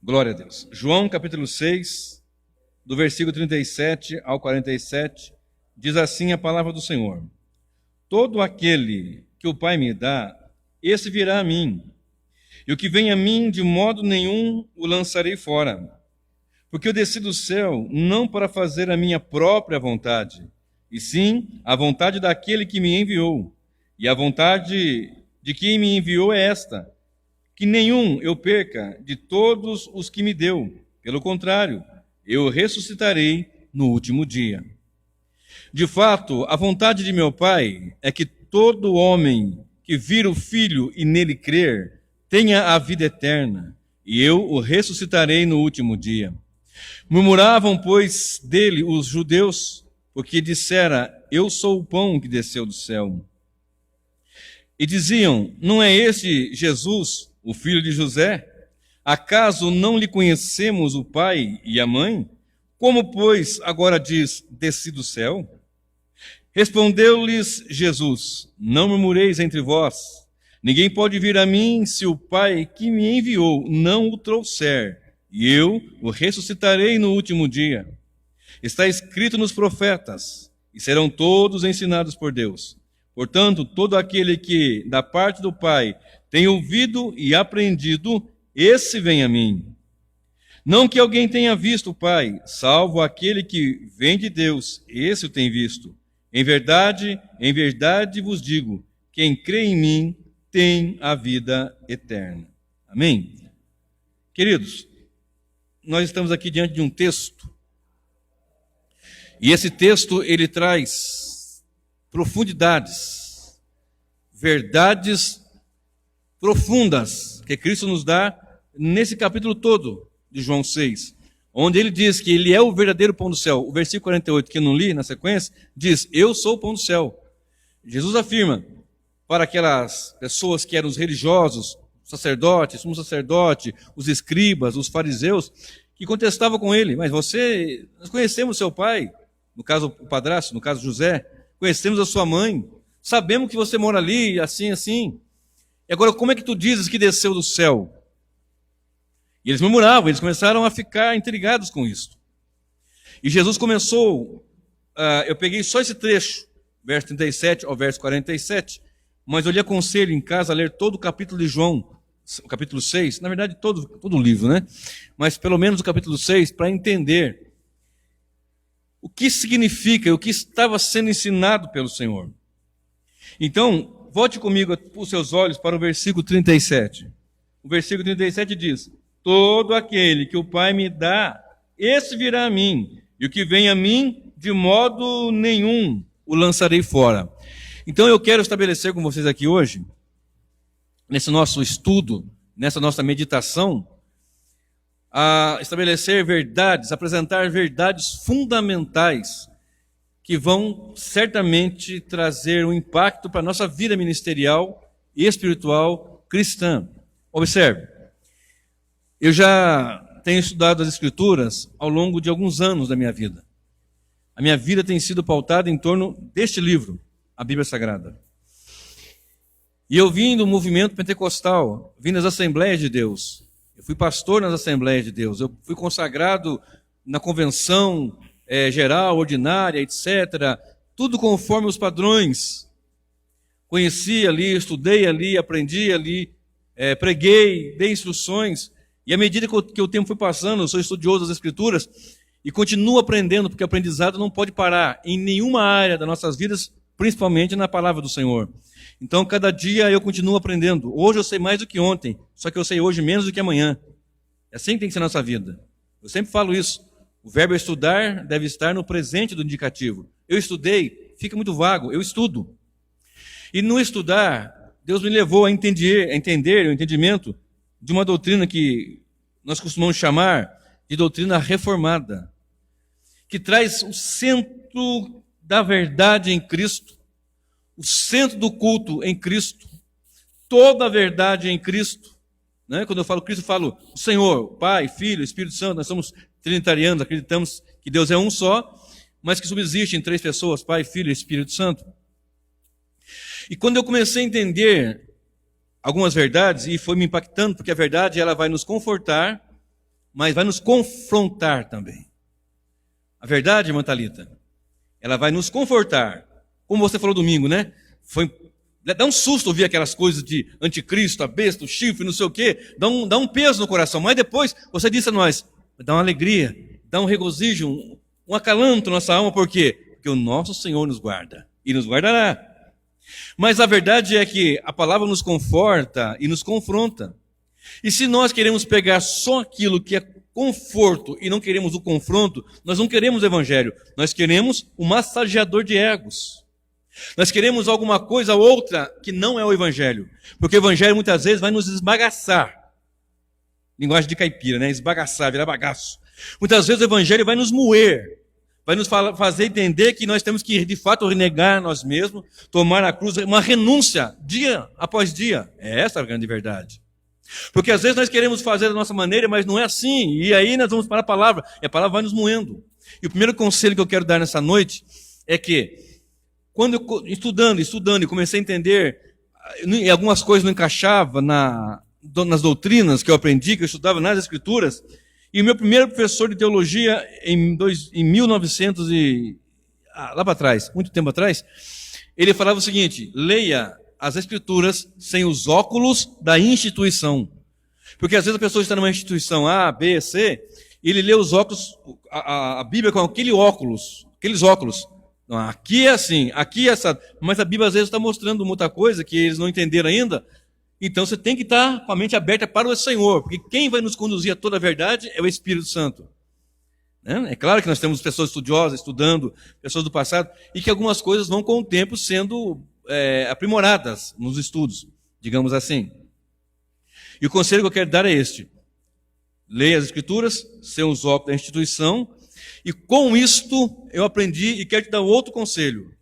Glória a Deus. João capítulo 6, do versículo 37 ao 47, diz assim a palavra do Senhor: Todo aquele que o Pai me dá, esse virá a mim, e o que vem a mim, de modo nenhum o lançarei fora. Porque eu desci do céu não para fazer a minha própria vontade, e sim a vontade daquele que me enviou. E a vontade de quem me enviou é esta: que nenhum eu perca de todos os que me deu. Pelo contrário, eu ressuscitarei no último dia. De fato, a vontade de meu Pai é que todo homem que vir o Filho e nele crer tenha a vida eterna, e eu o ressuscitarei no último dia. Murmuravam, pois, dele os judeus, porque dissera: Eu sou o pão que desceu do céu. E diziam: Não é este Jesus, o filho de José? Acaso não lhe conhecemos o pai e a mãe? Como, pois, agora diz: Desci do céu? Respondeu-lhes Jesus: Não murmureis entre vós. Ninguém pode vir a mim se o Pai que me enviou não o trouxer, e eu o ressuscitarei no último dia. Está escrito nos profetas, e serão todos ensinados por Deus. Portanto, todo aquele que, da parte do Pai, tem ouvido e aprendido, esse vem a mim. Não que alguém tenha visto o Pai, salvo aquele que vem de Deus, esse o tem visto. Em verdade vos digo, quem crê em mim tem a vida eterna. Amém? Queridos, nós estamos aqui diante de um texto, e esse texto ele traz profundidades, verdades profundas que Cristo nos dá nesse capítulo todo de João 6, onde ele diz que ele é o verdadeiro pão do céu. O versículo 48, que eu não li na sequência, diz: Eu sou o pão do céu. Jesus afirma para aquelas pessoas que eram os religiosos, sacerdotes, sumo sacerdote, os escribas, os fariseus, que contestavam com ele: Mas nós conhecemos seu pai, no caso o padrasto, no caso José, conhecemos a sua mãe, sabemos que você mora ali, assim, assim. E agora, como é que tu dizes que desceu do céu? E eles murmuravam, eles começaram a ficar intrigados com isso. E Jesus começou, eu peguei só esse trecho, verso 37 ao verso 47, mas eu lhe aconselho em casa a ler todo o capítulo de João, o capítulo 6, na verdade todo o livro, né? Mas pelo menos o capítulo 6, para entender o que significa, o que estava sendo ensinado pelo Senhor. Então, volte comigo os seus olhos para o versículo 37. O versículo 37 diz: Todo aquele que o Pai me dá, esse virá a mim, e o que vem a mim, de modo nenhum o lançarei fora. Então eu quero estabelecer com vocês aqui hoje, nesse nosso estudo, nessa nossa meditação, a estabelecer verdades, apresentar verdades fundamentais que vão certamente trazer um impacto para a nossa vida ministerial e espiritual cristã. Observe, eu já tenho estudado as Escrituras ao longo de alguns anos da minha vida. A minha vida tem sido pautada em torno deste livro, a Bíblia Sagrada. E eu vim do movimento pentecostal, vim das Assembleias de Deus. Eu fui pastor nas Assembleias de Deus. Eu fui consagrado na convenção geral, ordinária, etc. Tudo conforme os padrões. Conheci ali, estudei ali, aprendi ali, preguei, dei instruções. E à medida que o tempo foi passando, eu sou estudioso das Escrituras e continuo aprendendo, porque o aprendizado não pode parar em nenhuma área das nossas vidas, principalmente na palavra do Senhor. Então, cada dia eu continuo aprendendo. Hoje eu sei mais do que ontem, só que eu sei hoje menos do que amanhã. É assim que tem que ser a nossa vida. Eu sempre falo isso. O verbo estudar deve estar no presente do indicativo. Eu estudei, fica muito vago, eu estudo. E no estudar, Deus me levou a entender o entendimento de uma doutrina que nós costumamos chamar de doutrina reformada, que traz o centro da verdade em Cristo, o centro do culto em Cristo, toda a verdade em Cristo. Né? Quando eu falo Cristo, eu falo o Senhor, Pai, Filho, Espírito Santo. Nós somos trinitarianos, acreditamos que Deus é um só, mas que subsiste em três pessoas, Pai, Filho e Espírito Santo. E quando eu comecei a entender algumas verdades, e foi me impactando, porque a verdade ela vai nos confortar, mas vai nos confrontar também. A verdade, irmã Thalita, ela vai nos confortar. Como você falou domingo, né? Dá um susto ouvir aquelas coisas de anticristo, a besta, o chifre, não sei o quê. Dá um peso no coração. Mas depois, você disse a nós, dá uma alegria, dá um regozijo, um acalanto na nossa alma. Por quê? Porque o nosso Senhor nos guarda e nos guardará. Mas a verdade é que a palavra nos conforta e nos confronta. E se nós queremos pegar só aquilo que é conforto e não queremos o confronto, nós não queremos o evangelho. Nós queremos o massageador de egos. Nós queremos alguma coisa ou outra que não é o evangelho. Porque o evangelho muitas vezes vai nos esbagaçar. Linguagem de caipira, né? Esbagaçar, virar bagaço. Muitas vezes o evangelho vai nos moer. Vai nos fazer entender que nós temos que, de fato, renegar nós mesmos, tomar a cruz, uma renúncia, dia após dia. É essa a grande verdade. Porque às vezes nós queremos fazer da nossa maneira, mas não é assim. E aí nós vamos para a palavra, e a palavra vai nos moendo. E o primeiro conselho que eu quero dar nessa noite é que, quando eu estudando e comecei a entender, algumas coisas não encaixavam nas doutrinas que eu aprendi, que eu estudava nas Escrituras, e o meu primeiro professor de teologia, em 1900 lá para trás, muito tempo atrás, ele falava o seguinte: leia as Escrituras sem os óculos da instituição. Porque às vezes a pessoa está numa instituição A, B, C, e ele lê os óculos, a Bíblia com aqueles óculos. Não, aqui é assim, aqui é essa. Mas a Bíblia às vezes está mostrando muita coisa que eles não entenderam ainda. Então você tem que estar com a mente aberta para o Senhor, porque quem vai nos conduzir a toda a verdade é o Espírito Santo. É claro que nós temos pessoas estudiosas, estudando, pessoas do passado, e que algumas coisas vão com o tempo sendo aprimoradas nos estudos, digamos assim. E o conselho que eu quero dar é este: leia as Escrituras, sem os óculos da instituição, e com isto eu aprendi e quero te dar outro conselho: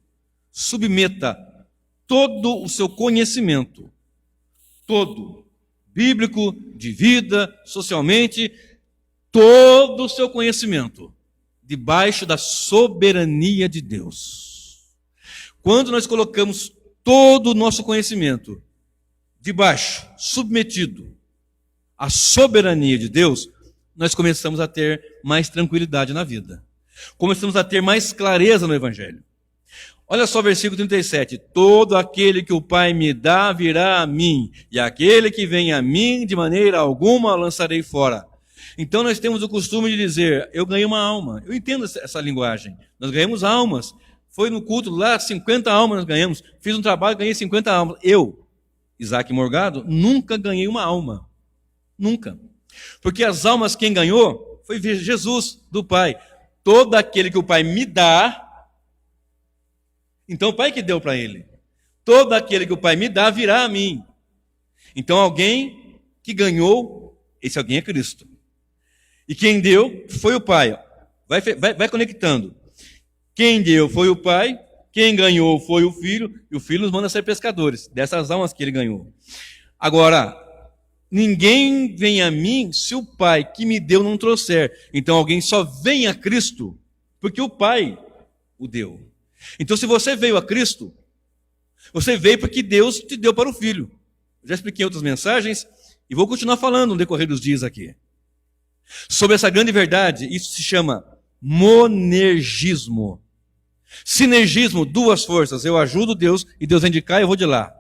submeta todo o seu conhecimento, todo, bíblico, de vida, socialmente, todo o seu conhecimento, debaixo da soberania de Deus. Quando nós colocamos todo o nosso conhecimento debaixo, submetido à soberania de Deus, nós começamos a ter mais tranquilidade na vida. Começamos a ter mais clareza no Evangelho. Olha só o versículo 37. Todo aquele que o Pai me dá virá a mim, e aquele que vem a mim, de maneira alguma lançarei fora. Então nós temos o costume de dizer: eu ganhei uma alma. Eu entendo essa linguagem. Nós ganhamos almas. Foi no culto lá, 50 almas nós ganhamos. Fiz um trabalho, ganhei 50 almas. Eu, Isaac Morgado, nunca ganhei uma alma. Nunca. Porque as almas quem ganhou foi Jesus, do Pai. Todo aquele que o Pai me dá, então o Pai que deu para ele. Todo aquele que o Pai me dá virá a mim. Então alguém que ganhou, esse alguém é Cristo. E quem deu foi o Pai. Vai conectando. Quem deu foi o Pai, quem ganhou foi o Filho, e o Filho nos manda ser pescadores, dessas almas que ele ganhou. Agora, ninguém vem a mim se o Pai que me deu não trouxer. Então alguém só vem a Cristo porque o Pai o deu. Então se você veio a Cristo, você veio porque Deus te deu para o Filho. Eu já expliquei em outras mensagens e vou continuar falando no decorrer dos dias aqui. Sobre essa grande verdade, isso se chama monergismo. Sinergismo, duas forças. Eu ajudo Deus e Deus vem de cá e eu vou de lá.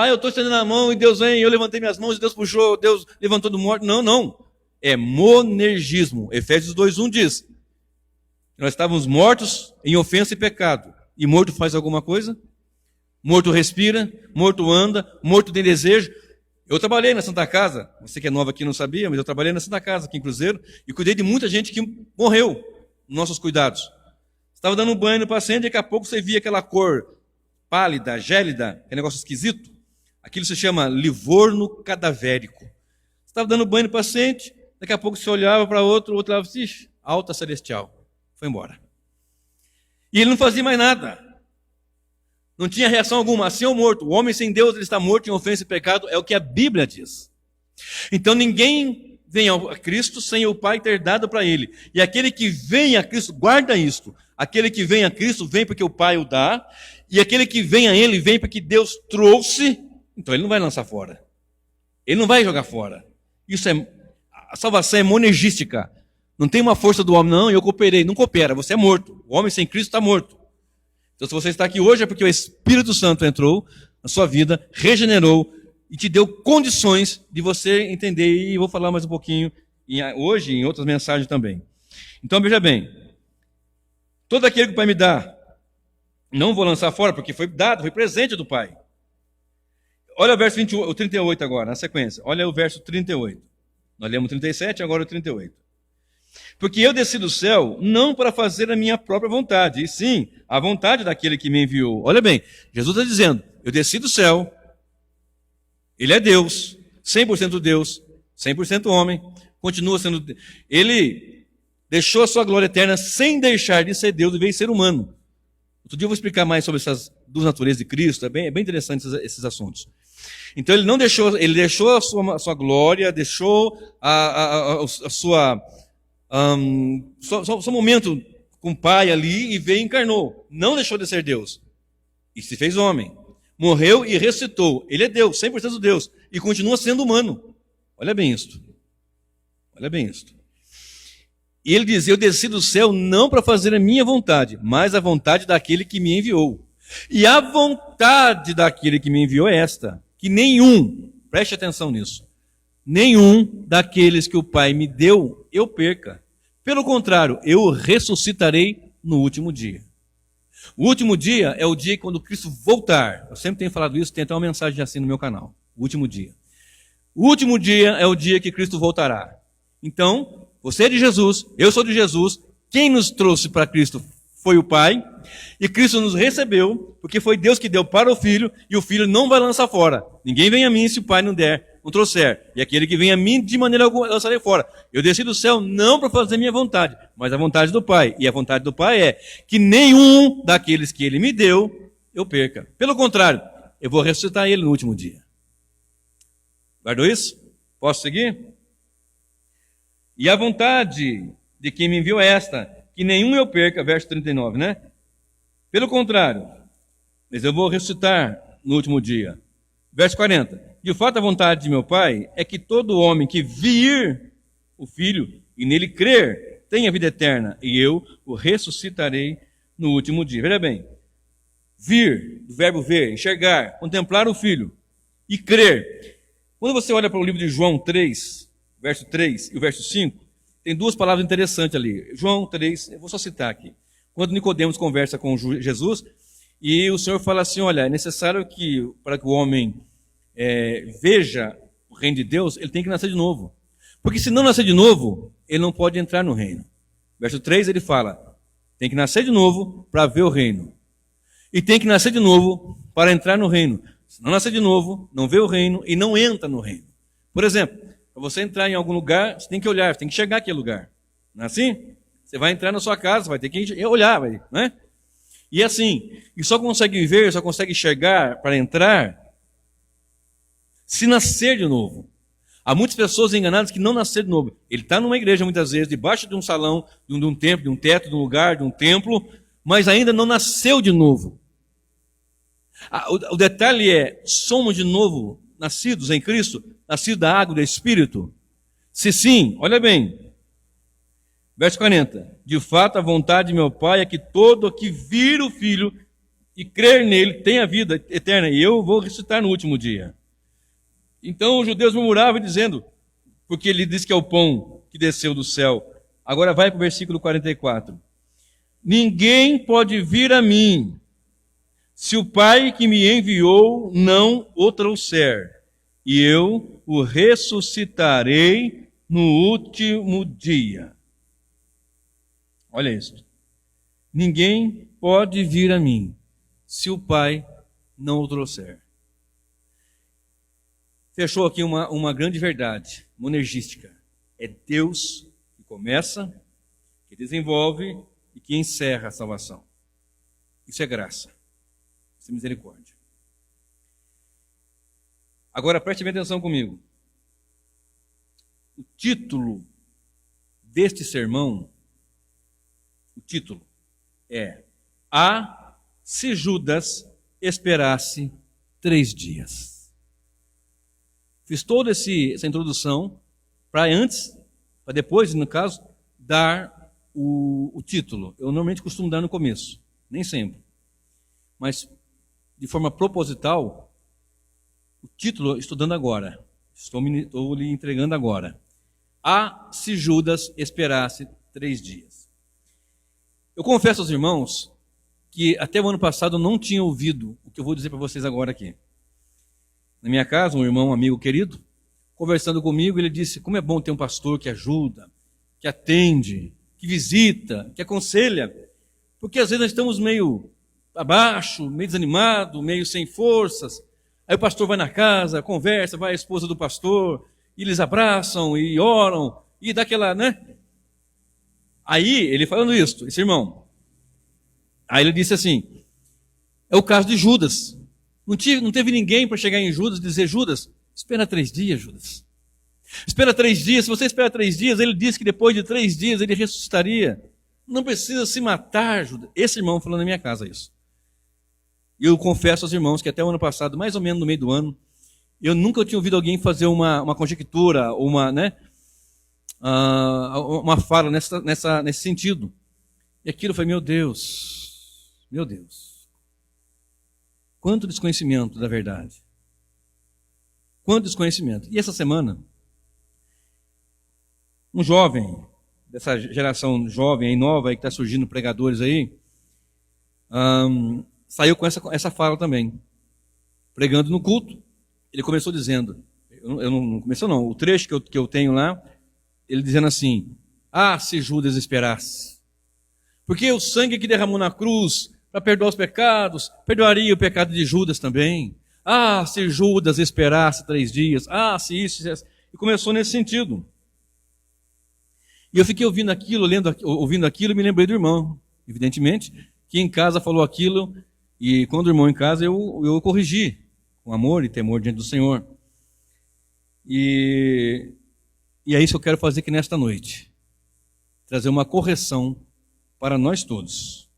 Eu estou estendendo a mão e Deus vem, eu levantei minhas mãos e Deus puxou, Deus levantou do morto. Não. É monergismo. Efésios 2:1 diz: nós estávamos mortos em ofensa e pecado. E morto faz alguma coisa? Morto respira, morto anda, morto tem desejo. Eu trabalhei na Santa Casa, você que é nova aqui não sabia, mas eu trabalhei na Santa Casa aqui em Cruzeiro e cuidei de muita gente que morreu nos nossos cuidados. Estava dando um banho no paciente e daqui a pouco você via aquela cor pálida, gélida, aquele negócio esquisito. Aquilo se chama livorno cadavérico. Estava dando banho no paciente, daqui a pouco você olhava para outro, o outro olhava assim: alta celestial. Foi embora. E ele não fazia mais nada. Não tinha reação alguma. Assim é o morto. O homem sem Deus, ele está morto em ofensa e pecado, é o que a Bíblia diz. Então ninguém vem a Cristo sem o Pai ter dado para ele. E aquele que vem a Cristo, guarda isto, aquele que vem a Cristo vem porque o Pai o dá, e aquele que vem a ele vem porque Deus trouxe, então ele não vai lançar fora. Ele não vai jogar fora. Isso é A salvação é monergística. Não tem uma força do homem, não, eu cooperei. Não coopera, você é morto. O homem sem Cristo está morto. Então, se você está aqui hoje, é porque o Espírito Santo entrou na sua vida, regenerou e te deu condições de você entender. E vou falar mais um pouquinho hoje, em outras mensagens também. Então, veja bem. Todo aquele que o Pai me dá, não vou lançar fora, porque foi dado, foi presente do Pai. Olha o verso 38 agora, na sequência. Olha o verso 38. Nós lemos 37, agora o 38. Porque eu desci do céu não para fazer a minha própria vontade, e sim a vontade daquele que me enviou. Olha bem, Jesus está dizendo, eu desci do céu, ele é Deus, 100% Deus, 100% homem, continua sendo... Ele deixou a sua glória eterna sem deixar de ser Deus e veio ser humano. Outro dia eu vou explicar mais sobre essas duas naturezas de Cristo, é bem interessante esses assuntos. Então ele deixou a sua glória, deixou seu momento com o Pai ali e veio e encarnou. Não deixou de ser Deus. E se fez homem. Morreu e ressuscitou. Ele é Deus, 100% Deus. E continua sendo humano. Olha bem isto. Olha bem isto. E ele diz, eu desci do céu não para fazer a minha vontade, mas a vontade daquele que me enviou. E a vontade daquele que me enviou é esta, que nenhum, preste atenção nisso, nenhum daqueles que o Pai me deu, eu perca. Pelo contrário, eu ressuscitarei no último dia. O último dia é o dia quando Cristo voltar. Eu sempre tenho falado isso, tem até uma mensagem assim no meu canal. O último dia. O último dia é o dia que Cristo voltará. Então, você é de Jesus, eu sou de Jesus. Quem nos trouxe para Cristo foi o Pai. E Cristo nos recebeu, porque foi Deus que deu para o Filho, e o Filho não vai lançar fora. Ninguém vem a mim se o Pai não der, não trouxer. E aquele que vem a mim, de maneira alguma, eu lançarei fora. Eu desci do céu não para fazer minha vontade, mas a vontade do Pai. E a vontade do Pai é que nenhum daqueles que Ele me deu, eu perca. Pelo contrário, eu vou ressuscitar Ele no último dia. Guardou isso? Posso seguir? E a vontade de quem me enviou é esta, que nenhum eu perca, verso 39, né? Pelo contrário, mas eu vou ressuscitar no último dia. Verso 40. De fato, a vontade de meu Pai é que todo homem que vir o Filho e nele crer tenha vida eterna, e eu o ressuscitarei no último dia. Veja bem, vir, do verbo ver, enxergar, contemplar o Filho e crer. Quando você olha para o livro de João 3, verso 3 e o verso 5, tem duas palavras interessantes ali. João 3, eu vou só citar aqui. Quando Nicodemos conversa com Jesus, e o Senhor fala assim, olha, é necessário que, para que o homem veja o reino de Deus, ele tem que nascer de novo. Porque se não nascer de novo, ele não pode entrar no reino. Verso 3 ele fala, tem que nascer de novo para ver o reino. E tem que nascer de novo para entrar no reino. Se não nascer de novo, não vê o reino e não entra no reino. Por exemplo, para você entrar em algum lugar, você tem que olhar, você tem que chegar àquele lugar. Não é assim? Você vai entrar na sua casa, vai ter que olhar, né? E assim, e só consegue ver, só consegue enxergar para entrar se nascer de novo. Há muitas pessoas enganadas que não nasceram de novo. Ele está numa igreja muitas vezes, debaixo de um salão, de um templo, de um teto, de um lugar, de um templo, mas ainda não nasceu de novo. O detalhe é, somos de novo nascidos em Cristo, nascidos da água e do Espírito? Se sim, olha bem, verso 40, de fato a vontade de meu Pai é que todo que vir o Filho e crer nele tenha vida eterna, e eu vou ressuscitar no último dia. Então os judeus murmuravam dizendo, porque ele diz que é o pão que desceu do céu. Agora vai para o versículo 44. Ninguém pode vir a mim, se o Pai que me enviou não o trouxer, e eu o ressuscitarei no último dia. Olha isso. Ninguém pode vir a mim, se o Pai não o trouxer. Fechou aqui uma grande verdade monergística. É Deus que começa, que desenvolve e que encerra a salvação. Isso é graça. Isso é misericórdia. Agora preste bem atenção comigo. O título deste sermão, o título é se Judas esperasse 3 dias. Fiz toda essa introdução para antes para depois, no caso, dar o título. Eu normalmente costumo dar no começo, nem sempre. Mas, de forma proposital, o título estou dando agora. Estou lhe entregando agora. Se Judas esperasse 3 dias. Eu confesso aos irmãos que até o ano passado eu não tinha ouvido o que eu vou dizer para vocês agora aqui. Na minha casa, um irmão, um amigo querido, conversando comigo, ele disse como é bom ter um pastor que ajuda, que atende, que visita, que aconselha, porque às vezes nós estamos meio abaixo, meio desanimado, meio sem forças. Aí o pastor vai na casa, conversa, vai a esposa do pastor, e eles abraçam e oram, e dá aquela, né? Aí, ele falando isso, esse irmão, aí ele disse assim, é o caso de Judas. Não teve ninguém para chegar em Judas e dizer, Judas, espera 3 dias, Judas. Espera 3 dias, se você espera 3 dias, ele disse que depois de 3 dias ele ressuscitaria. Não precisa se matar, Judas. Esse irmão falando na minha casa isso. E eu confesso aos irmãos que até o ano passado, mais ou menos no meio do ano, eu nunca tinha ouvido alguém fazer uma conjectura, uma fala nesse sentido. E aquilo foi, meu Deus, quanto desconhecimento da verdade. Quanto desconhecimento. E essa semana, um jovem, dessa geração jovem aí, nova, aí, que está surgindo pregadores aí, saiu com essa fala também. Pregando no culto, ele começou dizendo, o trecho que eu tenho lá, ele dizendo assim, se Judas esperasse. Porque o sangue que derramou na cruz para perdoar os pecados, perdoaria o pecado de Judas também. Se Judas esperasse 3 dias. Se isso. E começou nesse sentido. E eu fiquei ouvindo aquilo, ouvindo aquilo, e me lembrei do irmão, evidentemente, que em casa falou aquilo, e quando o irmão em casa eu corrigi, com amor e temor diante do Senhor. E é isso que eu quero fazer aqui nesta noite. Trazer uma correção para nós todos,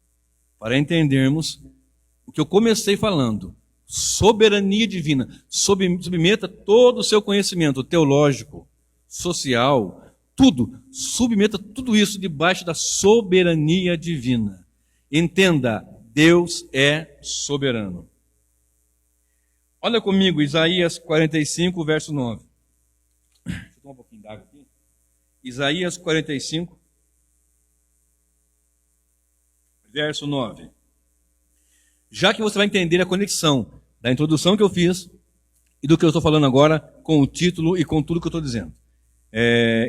para entendermos o que eu comecei falando. Soberania divina. Submeta todo o seu conhecimento teológico, social, tudo. Submeta tudo isso debaixo da soberania divina. Entenda, Deus é soberano. Olha comigo, Isaías 45, verso 9. Deixa eu tomar um pouquinho d'água aqui. Isaías 45, verso 9. Já que você vai entender a conexão da introdução que eu fiz e do que eu estou falando agora com o título e com tudo que eu estou dizendo.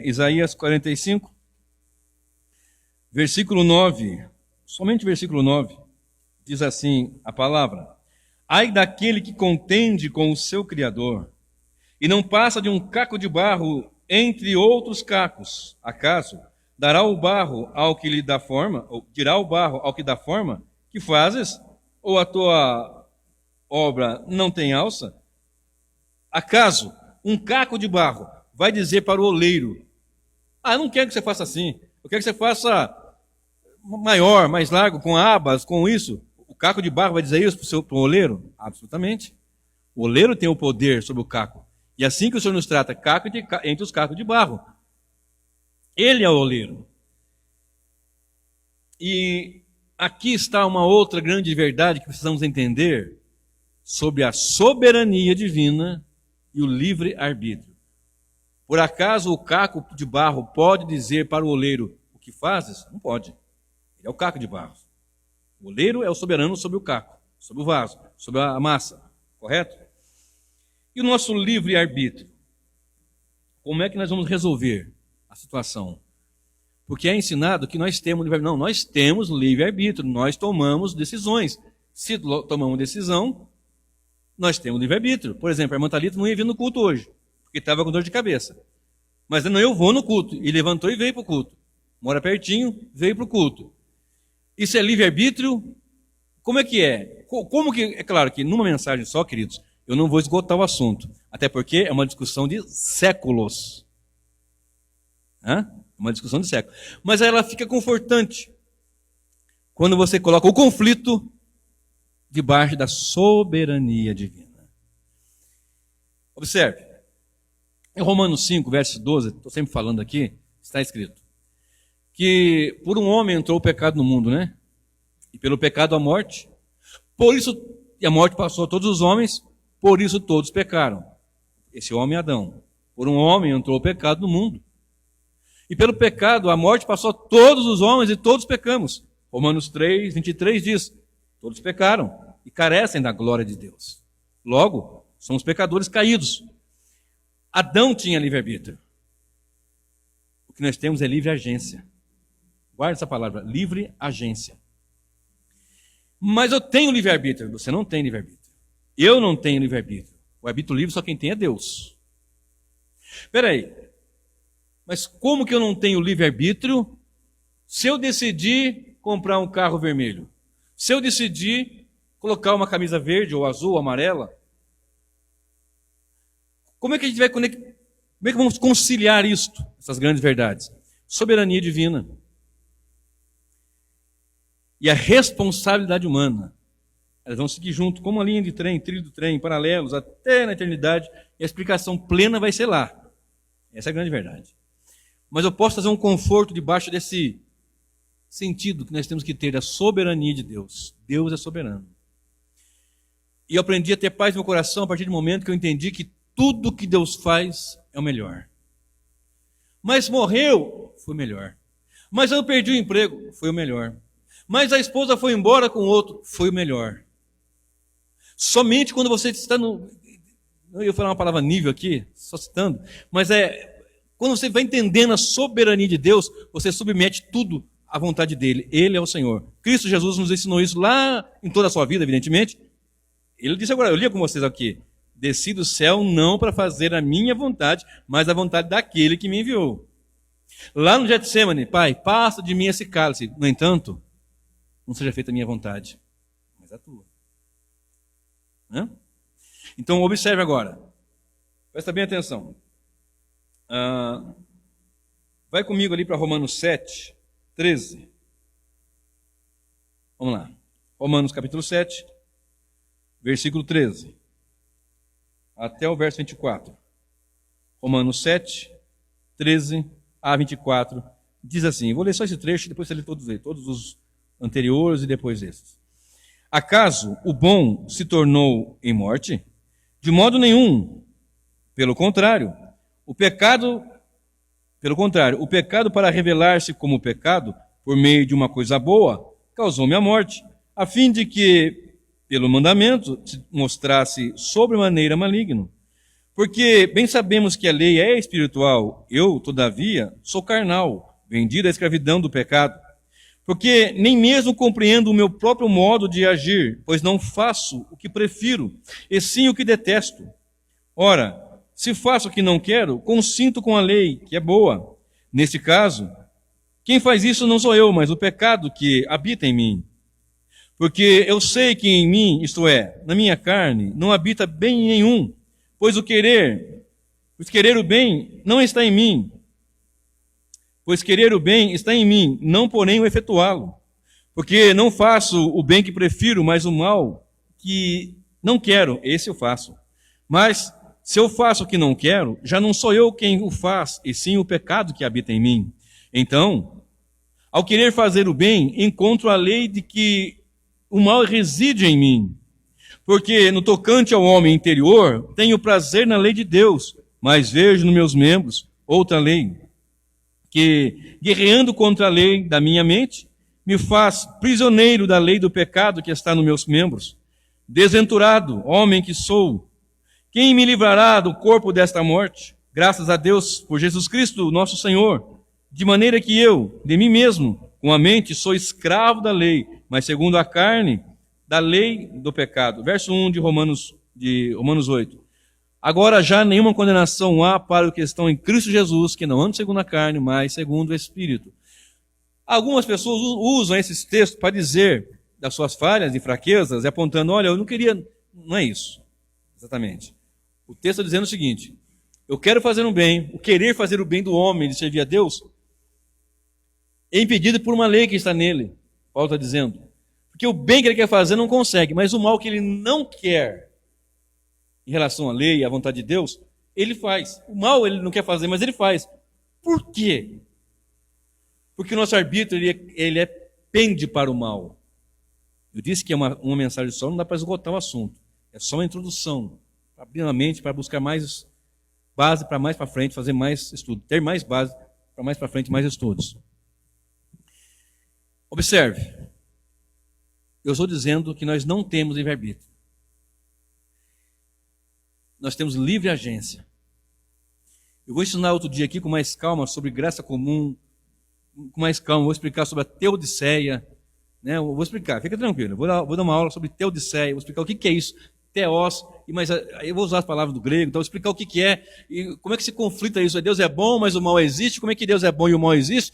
Isaías 45, versículo 9, somente versículo 9, diz assim a palavra: ai daquele que contende com o seu Criador e não passa de um caco de barro entre outros cacos. Acaso dará o barro ao que lhe dá forma, ou dirá o barro ao que dá forma? Que fazes? Ou a tua obra não tem alça? Acaso um caco de barro vai dizer para o oleiro: eu não quero que você faça assim, eu quero que você faça maior, mais largo, com abas, com isso? O caco de barro vai dizer isso para o oleiro? Absolutamente. O oleiro tem o poder sobre o caco. E assim que o Senhor nos trata, caco entre os cacos de barro. Ele é o oleiro. E aqui está uma outra grande verdade que precisamos entender sobre a soberania divina e o livre-arbítrio. Por acaso o caco de barro pode dizer para o oleiro: o que fazes? Não pode. Ele é o caco de barro. O oleiro é o soberano sobre o caco, sobre o vaso, sobre a massa. Correto? E o nosso livre-arbítrio? Como é que nós vamos resolver a situação? Porque é ensinado que nós temos livre-arbítrio. Não, nós temos livre-arbítrio, nós tomamos decisões. Se tomamos decisão, nós temos livre-arbítrio. Por exemplo, a irmã Thalita não ia vir no culto hoje, porque estava com dor de cabeça. Mas não, eu vou no culto. E levantou e veio para o culto. Mora pertinho, veio para o culto. Isso é livre-arbítrio? Como é que é? Como que é? Claro que numa mensagem só, queridos, eu não vou esgotar o assunto. Até porque é uma discussão de séculos. Uma discussão de séculos. Mas ela fica confortante quando você coloca o conflito debaixo da soberania divina. Observe. Em Romanos 5, verso 12, estou sempre falando aqui, está escrito que por um homem entrou o pecado no mundo, né? E pelo pecado a morte. Por isso, e a morte passou a todos os homens, por isso todos pecaram. Esse homem é Adão. Por um homem entrou o pecado no mundo. E pelo pecado a morte passou a todos os homens e todos pecamos. Romanos 3, 23 diz, todos pecaram e carecem da glória de Deus. Logo, somos pecadores caídos. Adão tinha livre-arbítrio. O que nós temos é livre agência. Guarda essa palavra, livre agência. Mas eu tenho livre-arbítrio, você não tem livre-arbítrio. Eu não tenho livre-arbítrio. O arbítrio livre só quem tem é Deus. Espera aí, mas como que eu não tenho livre-arbítrio se eu decidir comprar um carro vermelho? Se eu decidir colocar uma camisa verde ou azul ou amarela? Como é que a gente vai conectar? Como é que vamos conciliar isto, essas grandes verdades? Soberania divina. E a responsabilidade humana. Elas vão seguir junto, como uma linha de trem, trilho do trem, paralelos, até na eternidade. E a explicação plena vai ser lá. Essa é a grande verdade. Mas eu posso fazer um conforto debaixo desse sentido que nós temos que ter da soberania de Deus. Deus é soberano. E eu aprendi a ter paz no meu coração a partir do momento que eu entendi que tudo que Deus faz é o melhor. Mas morreu, foi melhor. Mas eu perdi o emprego, foi o melhor. Mas a esposa foi embora com outro, foi o melhor. Somente quando você está no... Eu ia falar uma palavra nível aqui, só citando, mas quando você vai entendendo a soberania de Deus, você submete tudo à vontade dele. Ele é o Senhor. Cristo Jesus nos ensinou isso lá em toda a sua vida, evidentemente. Ele disse agora, eu li com vocês aqui, desci do céu não para fazer a minha vontade, mas a vontade daquele que me enviou. Lá no Getsemane, Pai, passa de mim esse cálice. No entanto, não seja feita a minha vontade, mas a tua. Então, observe agora. Presta bem atenção. Vai comigo ali para Romanos 7, 13. Vamos lá. Romanos capítulo 7, versículo 13. Até o verso 24. Romanos 7, 13 a 24. Diz assim, vou ler só esse trecho, depois você lê todos os anteriores e depois esses. Acaso o bom se tornou em morte? De modo nenhum. Pelo contrário, o pecado para revelar-se como pecado, por meio de uma coisa boa, causou-me a morte, a fim de que, pelo mandamento, se mostrasse sobremaneira maligno. Porque bem sabemos que a lei é espiritual, eu, todavia, sou carnal, vendido à escravidão do pecado. Porque nem mesmo compreendo o meu próprio modo de agir, pois não faço o que prefiro, e sim o que detesto. Ora, se faço o que não quero, consinto com a lei, que é boa. Neste caso, quem faz isso não sou eu, mas o pecado que habita em mim. Porque eu sei que em mim, isto é, na minha carne, não habita bem nenhum, pois querer o bem não está em mim. Pois querer o bem está em mim, não porém o efetuá-lo. Porque não faço o bem que prefiro, mas o mal que não quero, esse eu faço. Mas se eu faço o que não quero, já não sou eu quem o faz, e sim o pecado que habita em mim. Então, ao querer fazer o bem, encontro a lei de que o mal reside em mim. Porque no tocante ao homem interior, tenho prazer na lei de Deus, mas vejo nos meus membros outra lei, que, guerreando contra a lei da minha mente, me faz prisioneiro da lei do pecado que está nos meus membros. Desventurado, homem que sou, quem me livrará do corpo desta morte? Graças a Deus por Jesus Cristo, nosso Senhor, de maneira que eu, de mim mesmo, com a mente, sou escravo da lei, mas segundo a carne, da lei do pecado. Verso 1 de Romanos 8. Agora já nenhuma condenação há para os que estão em Cristo Jesus, que não andam segundo a carne, mas segundo o Espírito. Algumas pessoas usam esses textos para dizer das suas falhas e fraquezas, e apontando, olha, eu não queria... Não é isso, exatamente. O texto está dizendo o seguinte, eu quero fazer um bem, o querer fazer o bem do homem, de servir a Deus, é impedido por uma lei que está nele. Paulo está dizendo. Porque o bem que ele quer fazer não consegue, mas o mal que ele não quer, em relação à lei e à vontade de Deus, ele faz. O mal ele não quer fazer, mas ele faz. Por quê? Porque o nosso arbítrio ele pende para o mal. Eu disse que é uma mensagem só, não dá para esgotar o assunto. É só uma introdução, para abrir a mente, para buscar mais base para mais para frente, fazer mais estudo, ter mais base para mais para frente, mais estudos. Observe, eu estou dizendo que nós não temos livre-arbítrio. Nós temos livre agência. Eu vou ensinar outro dia aqui com mais calma sobre graça comum, com mais calma, vou explicar sobre a teodiceia, né? Eu vou explicar, fica tranquilo, vou dar uma aula sobre teodiceia, vou explicar o que é isso, teos, mas eu vou usar as palavras do grego, então vou explicar o que é, e como é que se conflita isso, Deus é bom, mas o mal existe, como é que Deus é bom e o mal existe?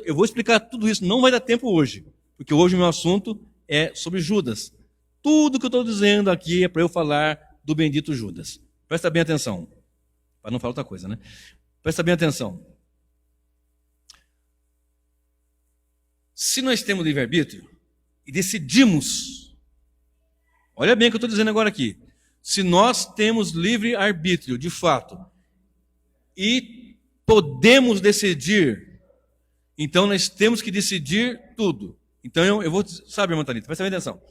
Eu vou explicar tudo isso, não vai dar tempo hoje, porque hoje o meu assunto é sobre Judas. Tudo que eu estou dizendo aqui é para eu falar do bendito Judas. Presta bem atenção, para não falar outra coisa, né? Presta bem atenção. Se nós temos livre-arbítrio e decidimos, olha bem o que eu estou dizendo agora aqui, se nós temos livre-arbítrio, de fato, e podemos decidir, então nós temos que decidir tudo. Então eu vou, sabe, irmã Thalita, presta bem atenção.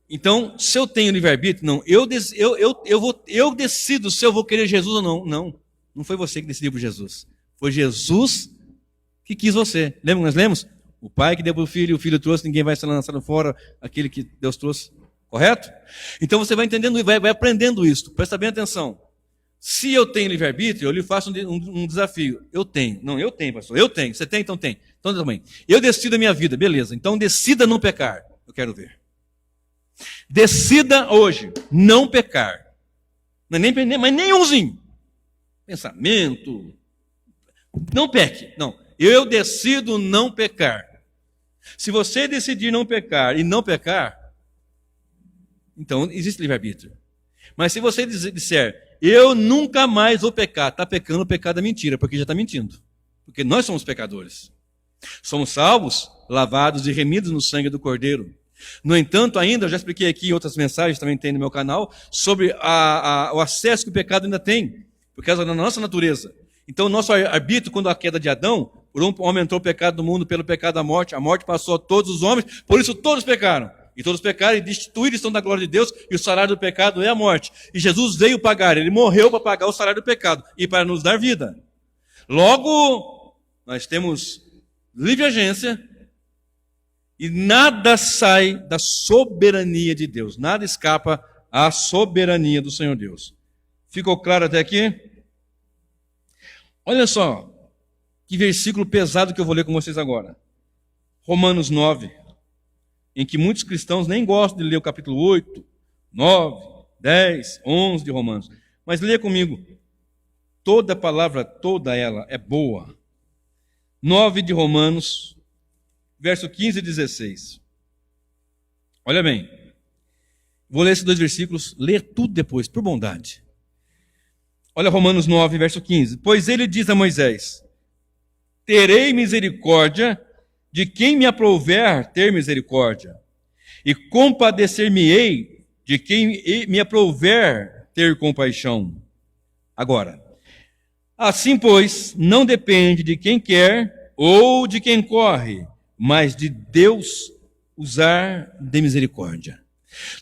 Então, se eu tenho livre-arbítrio, não, eu decido se eu vou querer Jesus ou não. Não foi você que decidiu por Jesus. Foi Jesus que quis você. Lembra que nós lemos? O pai que deu para o filho trouxe, ninguém vai ser lançado fora, aquele que Deus trouxe. Correto? Então você vai entendendo e vai aprendendo isso. Presta bem atenção. Se eu tenho livre-arbítrio, eu lhe faço um desafio. Eu tenho. Não, eu tenho, pastor. Eu tenho. Você tem? Então tem. Então também. Eu decido a minha vida. Beleza. Então decida não pecar. Eu quero ver. Decida hoje não pecar. Não é mas nenhumzinho. Pensamento. Não peque. Não. Eu decido não pecar. Se você decidir não pecar e não pecar, então existe livre-arbítrio. Mas se você disser, eu nunca mais vou pecar, está pecando o pecado da mentira, porque já está mentindo. Porque nós somos pecadores. Somos salvos, lavados e remidos no sangue do Cordeiro. No entanto, ainda, eu já expliquei aqui em outras mensagens, também tem no meu canal, sobre o acesso que o pecado ainda tem, por causa da nossa natureza. Então, o nosso arbítrio, quando a queda de Adão, por um homem entrou o pecado do mundo pelo pecado da morte, a morte passou a todos os homens, por isso todos pecaram. E todos pecaram e destituídos estão da glória de Deus, e o salário do pecado é a morte. E Jesus veio pagar, ele morreu para pagar o salário do pecado e para nos dar vida. Logo, nós temos livre agência e nada sai da soberania de Deus, nada escapa à soberania do Senhor Deus. Ficou claro até aqui? Olha só, que versículo pesado que eu vou ler com vocês agora. Romanos 9, em que muitos cristãos nem gostam de ler o capítulo 8, 9, 10, 11 de Romanos. Mas leia comigo. Toda palavra, toda ela é boa. 9 de Romanos, verso 15 e 16. Olha bem. Vou ler esses dois versículos, ler tudo depois, por bondade. Olha Romanos 9, verso 15. Pois ele diz a Moisés, terei misericórdia de quem me aprouver ter misericórdia, e compadecer-me-ei de quem me aprouver ter compaixão. Agora, assim, pois, não depende de quem quer ou de quem corre, mas de Deus usar de misericórdia.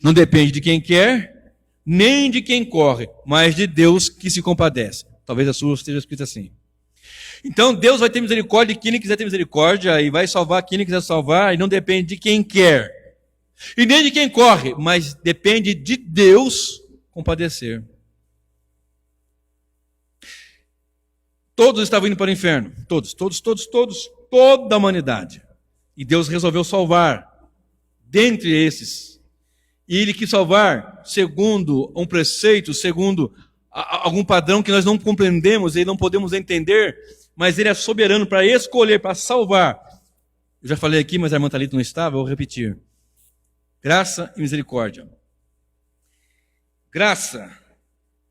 Não depende de quem quer, nem de quem corre, mas de Deus que se compadece. Talvez a sua esteja escrita assim. Então Deus vai ter misericórdia de quem ele quiser ter misericórdia, e vai salvar quem ele quiser salvar, e não depende de quem quer, e nem de quem corre, mas depende de Deus compadecer. Todos estavam indo para o inferno, todos, toda a humanidade. E Deus resolveu salvar dentre esses. E ele quis salvar segundo um preceito, segundo algum padrão que nós não compreendemos e não podemos entender, mas ele é soberano para escolher, para salvar. Eu já falei aqui, mas a irmã Thalita não estava, eu vou repetir. Graça e misericórdia. Graça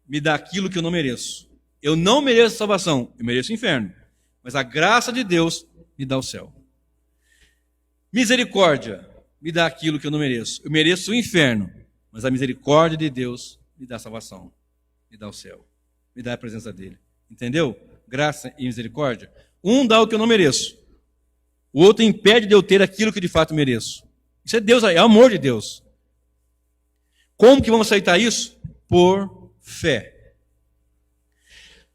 me dá aquilo que eu não mereço. Eu não mereço salvação, eu mereço o inferno. Mas a graça de Deus me dá o céu. Misericórdia me dá aquilo que eu não mereço. Eu mereço o inferno, mas a misericórdia de Deus me dá a salvação, me dá o céu, me dá a presença dele. Entendeu? Graça e misericórdia. Um dá o que eu não mereço, O outro impede de eu ter aquilo que de fato mereço. Isso é Deus, é amor de Deus. Como que vamos aceitar isso? Por fé.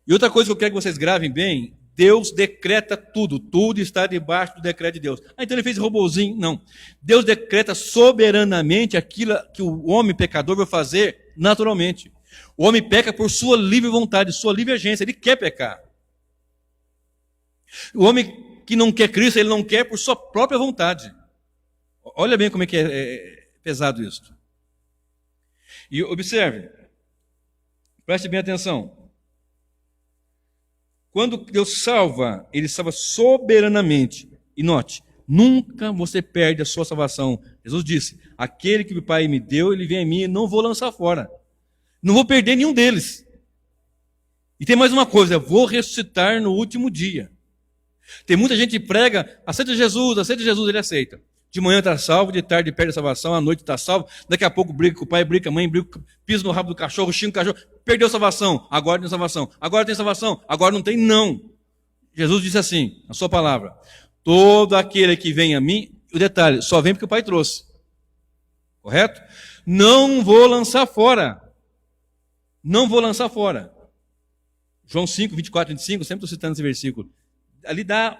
E outra coisa que eu quero que vocês gravem bem, Deus decreta tudo, tudo está debaixo do decreto de Deus. Então ele fez robozinho? Não. Deus decreta soberanamente aquilo que o homem pecador vai fazer naturalmente. O homem peca por sua livre vontade, sua livre agência, ele quer pecar. O homem que não quer Cristo, ele não quer por sua própria vontade. Olha bem como é que é pesado isso. E observe, preste bem atenção. Quando Deus salva, Ele salva soberanamente. E note, nunca você perde a sua salvação. Jesus disse, aquele que o Pai me deu, Ele vem a mim e não vou lançar fora. Não vou perder nenhum deles. E tem mais uma coisa, vou ressuscitar no último dia. Tem muita gente que prega, aceita Jesus, Ele aceita. De manhã está salvo, de tarde perde a salvação, à noite está salvo, daqui a pouco briga com o pai, briga com a mãe, pisa no rabo do cachorro, xinga o cachorro, perdeu a salvação, agora tem salvação, agora tem salvação, agora não tem, não. Jesus disse assim, na sua palavra, todo aquele que vem a mim, o detalhe, só vem porque o Pai trouxe. Correto? Não vou lançar fora. Não vou lançar fora. João 5, 24 e 25, sempre estou citando esse versículo. Ali dá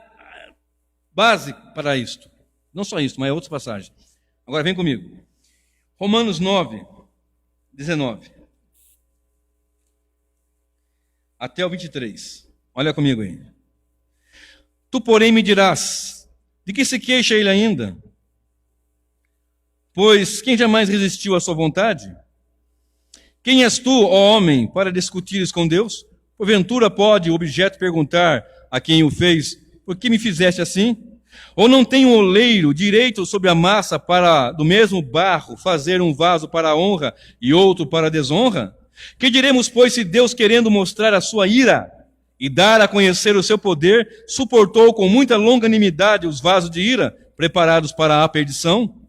base para isto. Não só isso, mas outras passagens. Agora vem comigo. Romanos 9, 19. Até o 23. Olha comigo aí. Tu, porém, me dirás, de que se queixa ele ainda? Pois quem jamais resistiu à sua vontade? Quem és tu, ó homem, para discutires com Deus? Porventura pode o objeto perguntar a quem o fez, por que me fizeste assim? Ou não tem um oleiro direito sobre a massa para, do mesmo barro, fazer um vaso para a honra e outro para a desonra? Que diremos, pois, se Deus, querendo mostrar a sua ira e dar a conhecer o seu poder, suportou com muita longanimidade os vasos de ira, preparados para a perdição,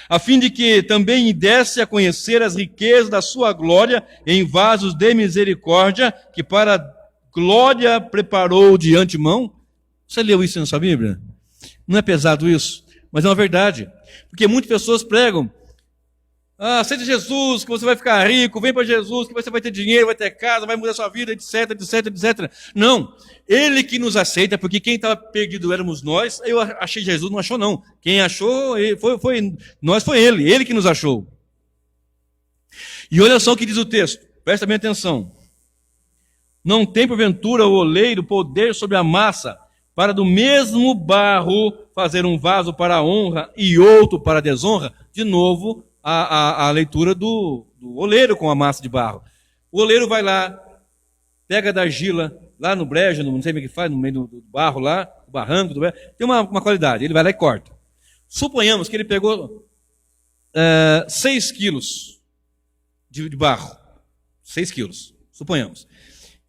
a fim de que também desse a conhecer as riquezas da sua glória em vasos de misericórdia, que para glória preparou de antemão? Você leu isso na sua Bíblia? Não é pesado isso? Mas é uma verdade. Porque muitas pessoas pregam, aceita Jesus, que você vai ficar rico, vem para Jesus, que você vai ter dinheiro, vai ter casa, vai mudar sua vida, etc, etc, etc. Não, Ele que nos aceita, porque quem estava perdido éramos nós, eu achei Jesus, não achou não. Quem achou foi Ele que nos achou. E olha só o que diz o texto, presta bem atenção. Não tem porventura o oleiro poder sobre a massa, para do mesmo barro fazer um vaso para a honra e outro para a desonra? De novo, a leitura do oleiro com a massa de barro. O oleiro vai lá, pega da argila, lá no brejo, não sei como é que faz, no meio do barro lá, o barranco, tem uma qualidade, ele vai lá e corta. Suponhamos que ele pegou 6 quilos de barro, 6 quilos, suponhamos.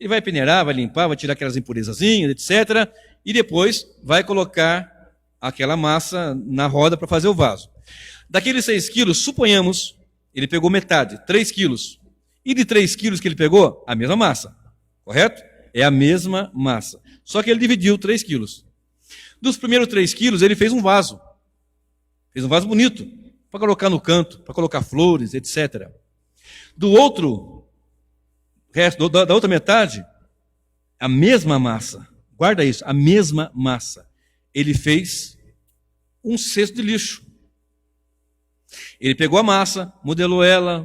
Ele vai peneirar, vai limpar, vai tirar aquelas impurezazinhas, etc., e depois vai colocar aquela massa na roda para fazer o vaso. Daqueles 6 quilos, suponhamos, ele pegou metade, 3 quilos. E de 3 quilos que ele pegou, a mesma massa. Correto? É a mesma massa. Só que ele dividiu 3 quilos. Dos primeiros 3 quilos, ele fez um vaso. Fez um vaso bonito, para colocar no canto, para colocar flores, etc. Do outro, resto, da outra metade, a mesma massa. Guarda isso, a mesma massa. Ele fez um cesto de lixo. Ele pegou a massa, modelou ela,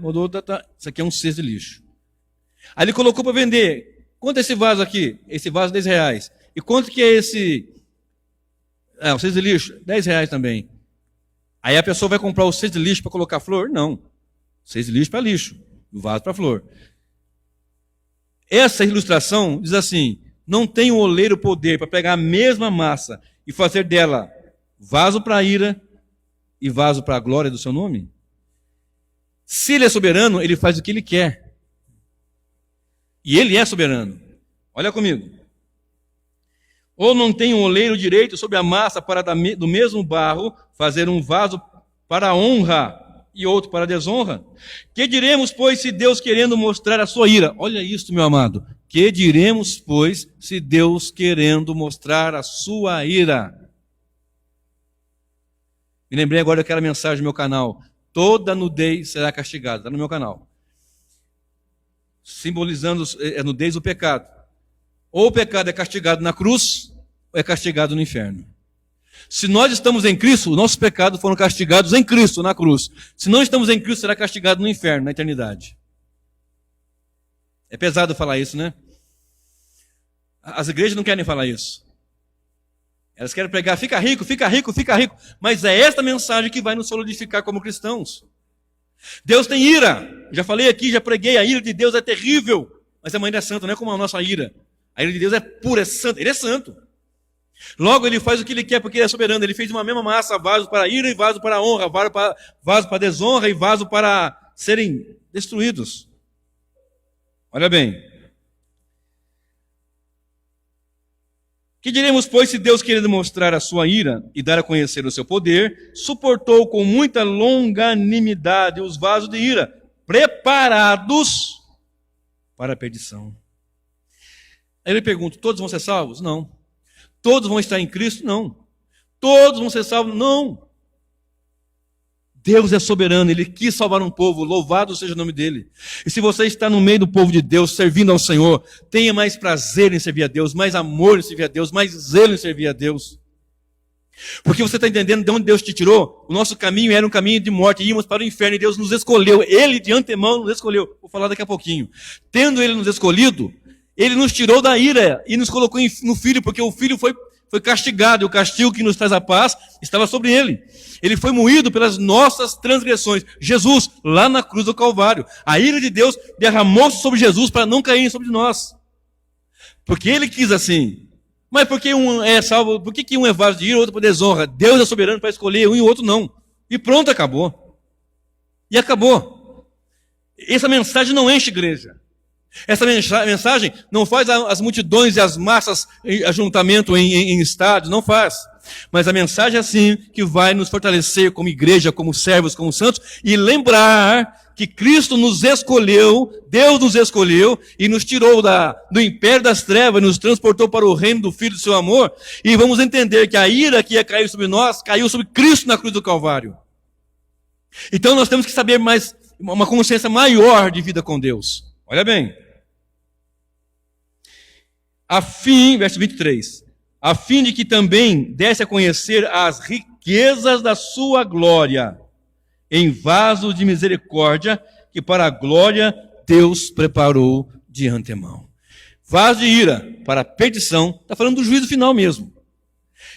isso aqui é um cesto de lixo. Aí ele colocou para vender. Quanto é esse vaso aqui? Esse vaso, R$10. E quanto que é esse? O cesto de lixo? R$10 também. Aí a pessoa vai comprar o cesto de lixo para colocar flor? Não. O cesto de lixo para lixo, o vaso para flor. Essa ilustração diz assim: não tem o oleiro poder para pegar a mesma massa e fazer dela vaso para a ira e vaso para a glória do seu nome? Se ele é soberano, ele faz o que ele quer. E ele é soberano. Olha comigo. Ou não tem um oleiro direito sobre a massa para do mesmo barro fazer um vaso para a honra e outro para a desonra? Que diremos, pois, se Deus, querendo mostrar a sua ira? Olha isso, meu amado. Que diremos, pois, se Deus, querendo mostrar a sua ira? Me lembrei agora daquela mensagem do meu canal. Toda nudez será castigada. Está no meu canal. Simbolizando a nudez do pecado. Ou o pecado é castigado na cruz, ou é castigado no inferno. Se nós estamos em Cristo, os nossos pecados foram castigados em Cristo, na cruz. Se não estamos em Cristo, será castigado no inferno, na eternidade. É pesado falar isso, né? As igrejas não querem falar isso. Elas querem pregar, fica rico, fica rico, fica rico. Mas é esta mensagem que vai nos solidificar como cristãos. Deus tem ira. Já falei aqui, já preguei, a ira de Deus é terrível. Mas a mãe é santa, não é como a nossa ira. A ira de Deus é pura, é santa. Ele é santo. Logo, ele faz o que ele quer, porque ele é soberano. Ele fez uma mesma massa, vaso para a ira e vaso para a honra, vaso para a desonra e vaso para serem destruídos. Olha bem. Que diremos, pois, se Deus, querendo mostrar a sua ira e dar a conhecer o seu poder, suportou com muita longanimidade os vasos de ira, preparados para a perdição. Aí ele pergunta, todos vão ser salvos? Não. Todos vão estar em Cristo? Não. Todos vão ser salvos? Não. Deus é soberano, Ele quis salvar um povo, louvado seja o nome dEle. E se você está no meio do povo de Deus, servindo ao Senhor, tenha mais prazer em servir a Deus, mais amor em servir a Deus, mais zelo em servir a Deus. Porque você está entendendo de onde Deus te tirou? O nosso caminho era um caminho de morte, íamos para o inferno e Deus nos escolheu. Ele de antemão nos escolheu. Vou falar daqui a pouquinho. Tendo Ele nos escolhido, Ele nos tirou da ira e nos colocou no Filho, porque o Filho foi castigado, e o castigo que nos traz a paz estava sobre Ele. Ele foi moído pelas nossas transgressões. Jesus, lá na cruz do Calvário. A ira de Deus derramou-se sobre Jesus para não cair sobre nós. Porque Ele quis assim. Mas por que um é salvo? Por que um é vaso de ira e outro para desonra? Deus é soberano para escolher um e o outro não. E pronto, acabou. E acabou. Essa mensagem não enche igreja. Essa mensagem não faz as multidões e as massas ajuntamento em estádios, não faz. Mas a mensagem é assim que vai nos fortalecer como igreja, como servos, como santos, e lembrar que Cristo nos escolheu, Deus nos escolheu e nos tirou do império das trevas, nos transportou para o reino do Filho do seu amor, e vamos entender que a ira que ia cair sobre nós, caiu sobre Cristo na cruz do Calvário. Então nós temos que saber mais, uma consciência maior de vida com Deus. Olha bem. Verso 23. A fim de que também desse a conhecer as riquezas da sua glória, em vasos de misericórdia, que para a glória Deus preparou de antemão. Vasos de ira para a perdição, está falando do juízo final mesmo.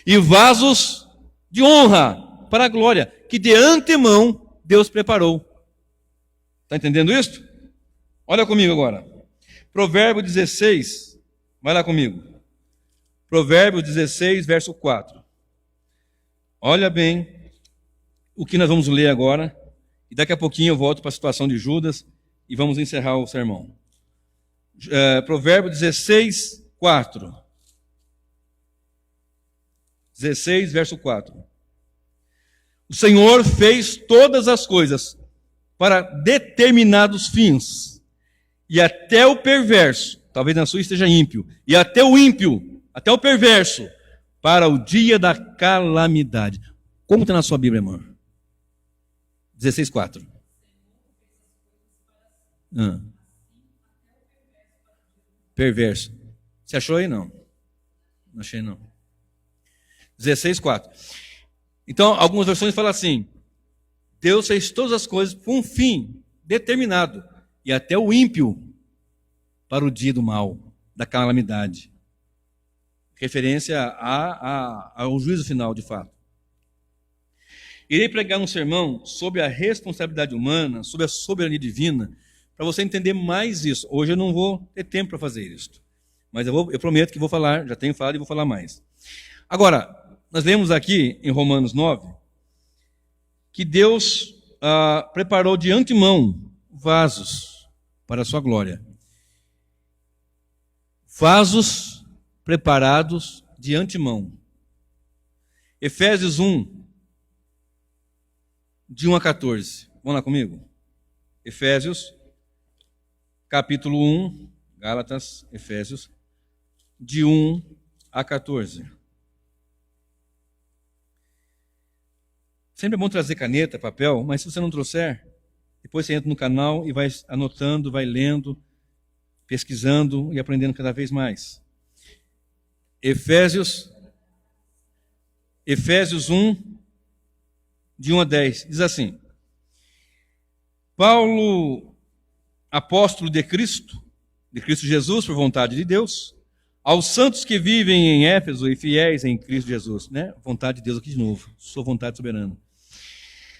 E vasos de honra para a glória, que de antemão Deus preparou. Está entendendo isso? Olha comigo agora. Provérbio 16, vai lá comigo. Provérbio 16, verso 4. Olha bem o que nós vamos ler agora. E daqui a pouquinho eu volto para a situação de Judas e vamos encerrar o sermão. Provérbio 16, 4. 16, verso 4. O Senhor fez todas as coisas para determinados fins. E até o perverso, talvez na sua esteja ímpio, e até o ímpio, até o perverso, para o dia da calamidade. Como está na sua Bíblia, irmão? 16:4. Perverso. Você achou aí? Não. Não achei, não. 16:4. Então, algumas versões falam assim: Deus fez todas as coisas com um fim determinado. E até o ímpio para o dia do mal, da calamidade. Referência ao juízo final, de fato. Irei pregar um sermão sobre a responsabilidade humana, sobre a soberania divina, para você entender mais isso. Hoje eu não vou ter tempo para fazer isso. Mas eu prometo que vou falar, já tenho falado e vou falar mais. Agora, nós lemos aqui em Romanos 9, que Deus preparou de antemão vasos para a sua glória. Vasos preparados de antemão. Efésios 1, de 1 a 14. Vamos lá comigo? Efésios, capítulo 1, Gálatas, Efésios, de 1 a 14. Sempre é bom trazer caneta, papel, mas se você não trouxer, depois você entra no canal e vai anotando, vai lendo, pesquisando e aprendendo cada vez mais. Efésios 1, de 1 a 10, diz assim: Paulo, apóstolo de Cristo Jesus, por vontade de Deus, aos santos que vivem em Éfeso e fiéis em Cristo Jesus, né? Vontade de Deus aqui de novo, sua vontade soberana.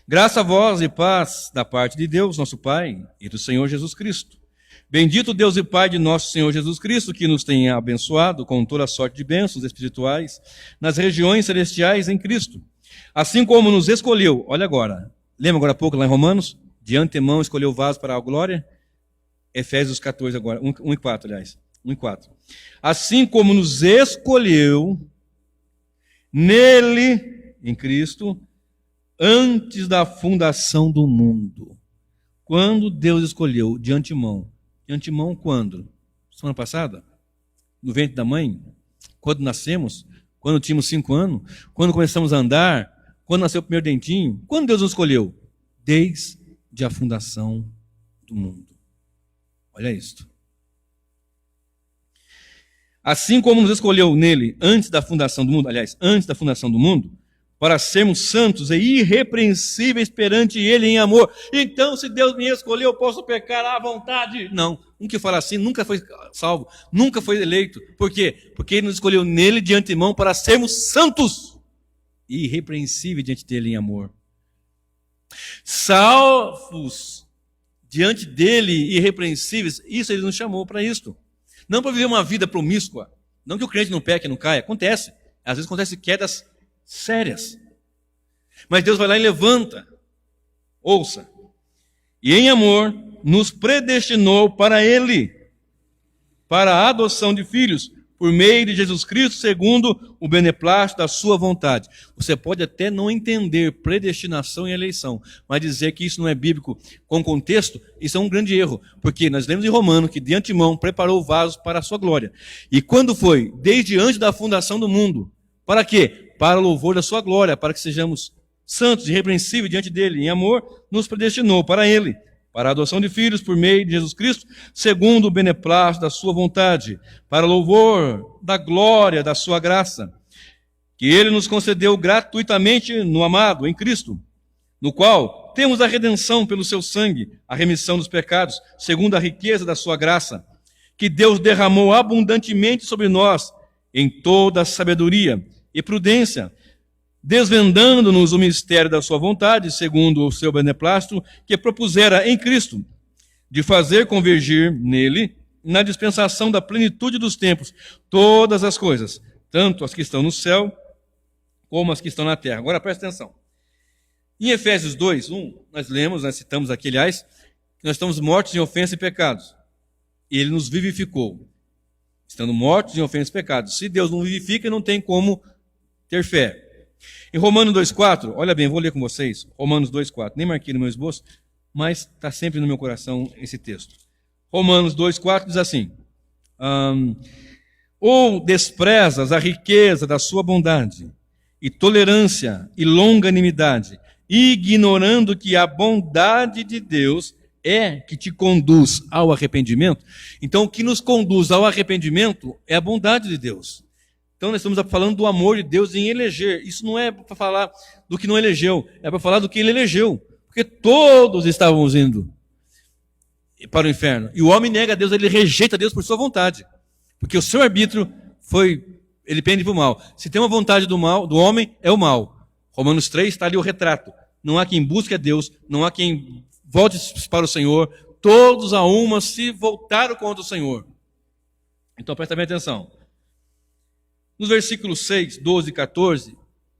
Graça a vós e paz da parte de Deus, nosso Pai, e do Senhor Jesus Cristo. Bendito Deus e Pai de nosso Senhor Jesus Cristo, que nos tem abençoado com toda sorte de bênçãos espirituais nas regiões celestiais em Cristo. Assim como nos escolheu, olha agora, lembra agora há pouco lá em Romanos? De antemão escolheu o vaso para a glória. Efésios 14 agora, 1 e 4, aliás. 1 e 4. Assim como nos escolheu nele, em Cristo, antes da fundação do mundo. Quando Deus escolheu de antemão? De antemão quando? Semana passada? No ventre da mãe? Quando nascemos? Quando tínhamos 5 anos? Quando começamos a andar? Quando nasceu o primeiro dentinho? Quando Deus nos escolheu? Desde a fundação do mundo. Olha isto. Assim como nos escolheu nele antes da fundação do mundo, aliás, antes da fundação do mundo, para sermos santos e irrepreensíveis perante ele em amor. Então, se Deus me escolheu, eu posso pecar à vontade? Não. Um que fala assim nunca foi salvo, nunca foi eleito. Por quê? Porque ele nos escolheu nele de antemão para sermos santos e irrepreensíveis diante dele em amor. Salvos diante dele, irrepreensíveis, isso ele nos chamou para isto. Não para viver uma vida promíscua. Não que o crente não peque, não caia. Acontece. Às vezes acontece quedas sérias. Mas Deus vai lá e levanta. Ouça. E em amor nos predestinou para ele, para a adoção de filhos, por meio de Jesus Cristo, segundo o beneplácito da sua vontade. Você pode até não entender predestinação e eleição, mas dizer que isso não é bíblico com contexto, isso é um grande erro, porque nós lemos em Romanos que de antemão preparou vasos para a sua glória. E quando foi? Desde antes da fundação do mundo. Para quê? Para o louvor da sua glória, para que sejamos santos e irrepreensíveis diante dele. Em amor, nos predestinou para ele, para a adoção de filhos por meio de Jesus Cristo, segundo o beneplácito da sua vontade, para o louvor da glória da sua graça, que ele nos concedeu gratuitamente no amado, em Cristo, no qual temos a redenção pelo seu sangue, a remissão dos pecados, segundo a riqueza da sua graça, que Deus derramou abundantemente sobre nós, em toda a sabedoria e prudência, desvendando-nos o mistério da sua vontade, segundo o seu beneplácito, que propusera em Cristo, de fazer convergir nele, na dispensação da plenitude dos tempos, todas as coisas, tanto as que estão no céu, como as que estão na terra. Agora presta atenção. Em Efésios 2, 1, nós citamos aqui, aliás, que nós estamos mortos em ofensas e pecados. E ele nos vivificou, estando mortos em ofensas e pecados. Se Deus não vivifica, não tem como ter fé. Em Romanos 2,4, olha bem, vou ler com vocês, Romanos 2,4, nem marquei no meu esboço, mas está sempre no meu coração esse texto. Romanos 2,4 diz assim: ou desprezas a riqueza da sua bondade, e tolerância, e longanimidade, ignorando que a bondade de Deus é que te conduz ao arrependimento. Então, o que nos conduz ao arrependimento é a bondade de Deus. Então, nós estamos falando do amor de Deus em eleger. Isso não é para falar do que não elegeu, é para falar do que ele elegeu. Porque todos estávamos indo para o inferno. E o homem nega a Deus, ele rejeita Deus por sua vontade. Porque o seu arbítrio ele pende para o mal. Se tem uma vontade do mal, do homem, é o mal. Romanos 3 está ali o retrato. Não há quem busque a Deus, não há quem volte para o Senhor. Todos a uma se voltaram contra o Senhor. Então, presta bem atenção. Nos versículos 6, 12 e 14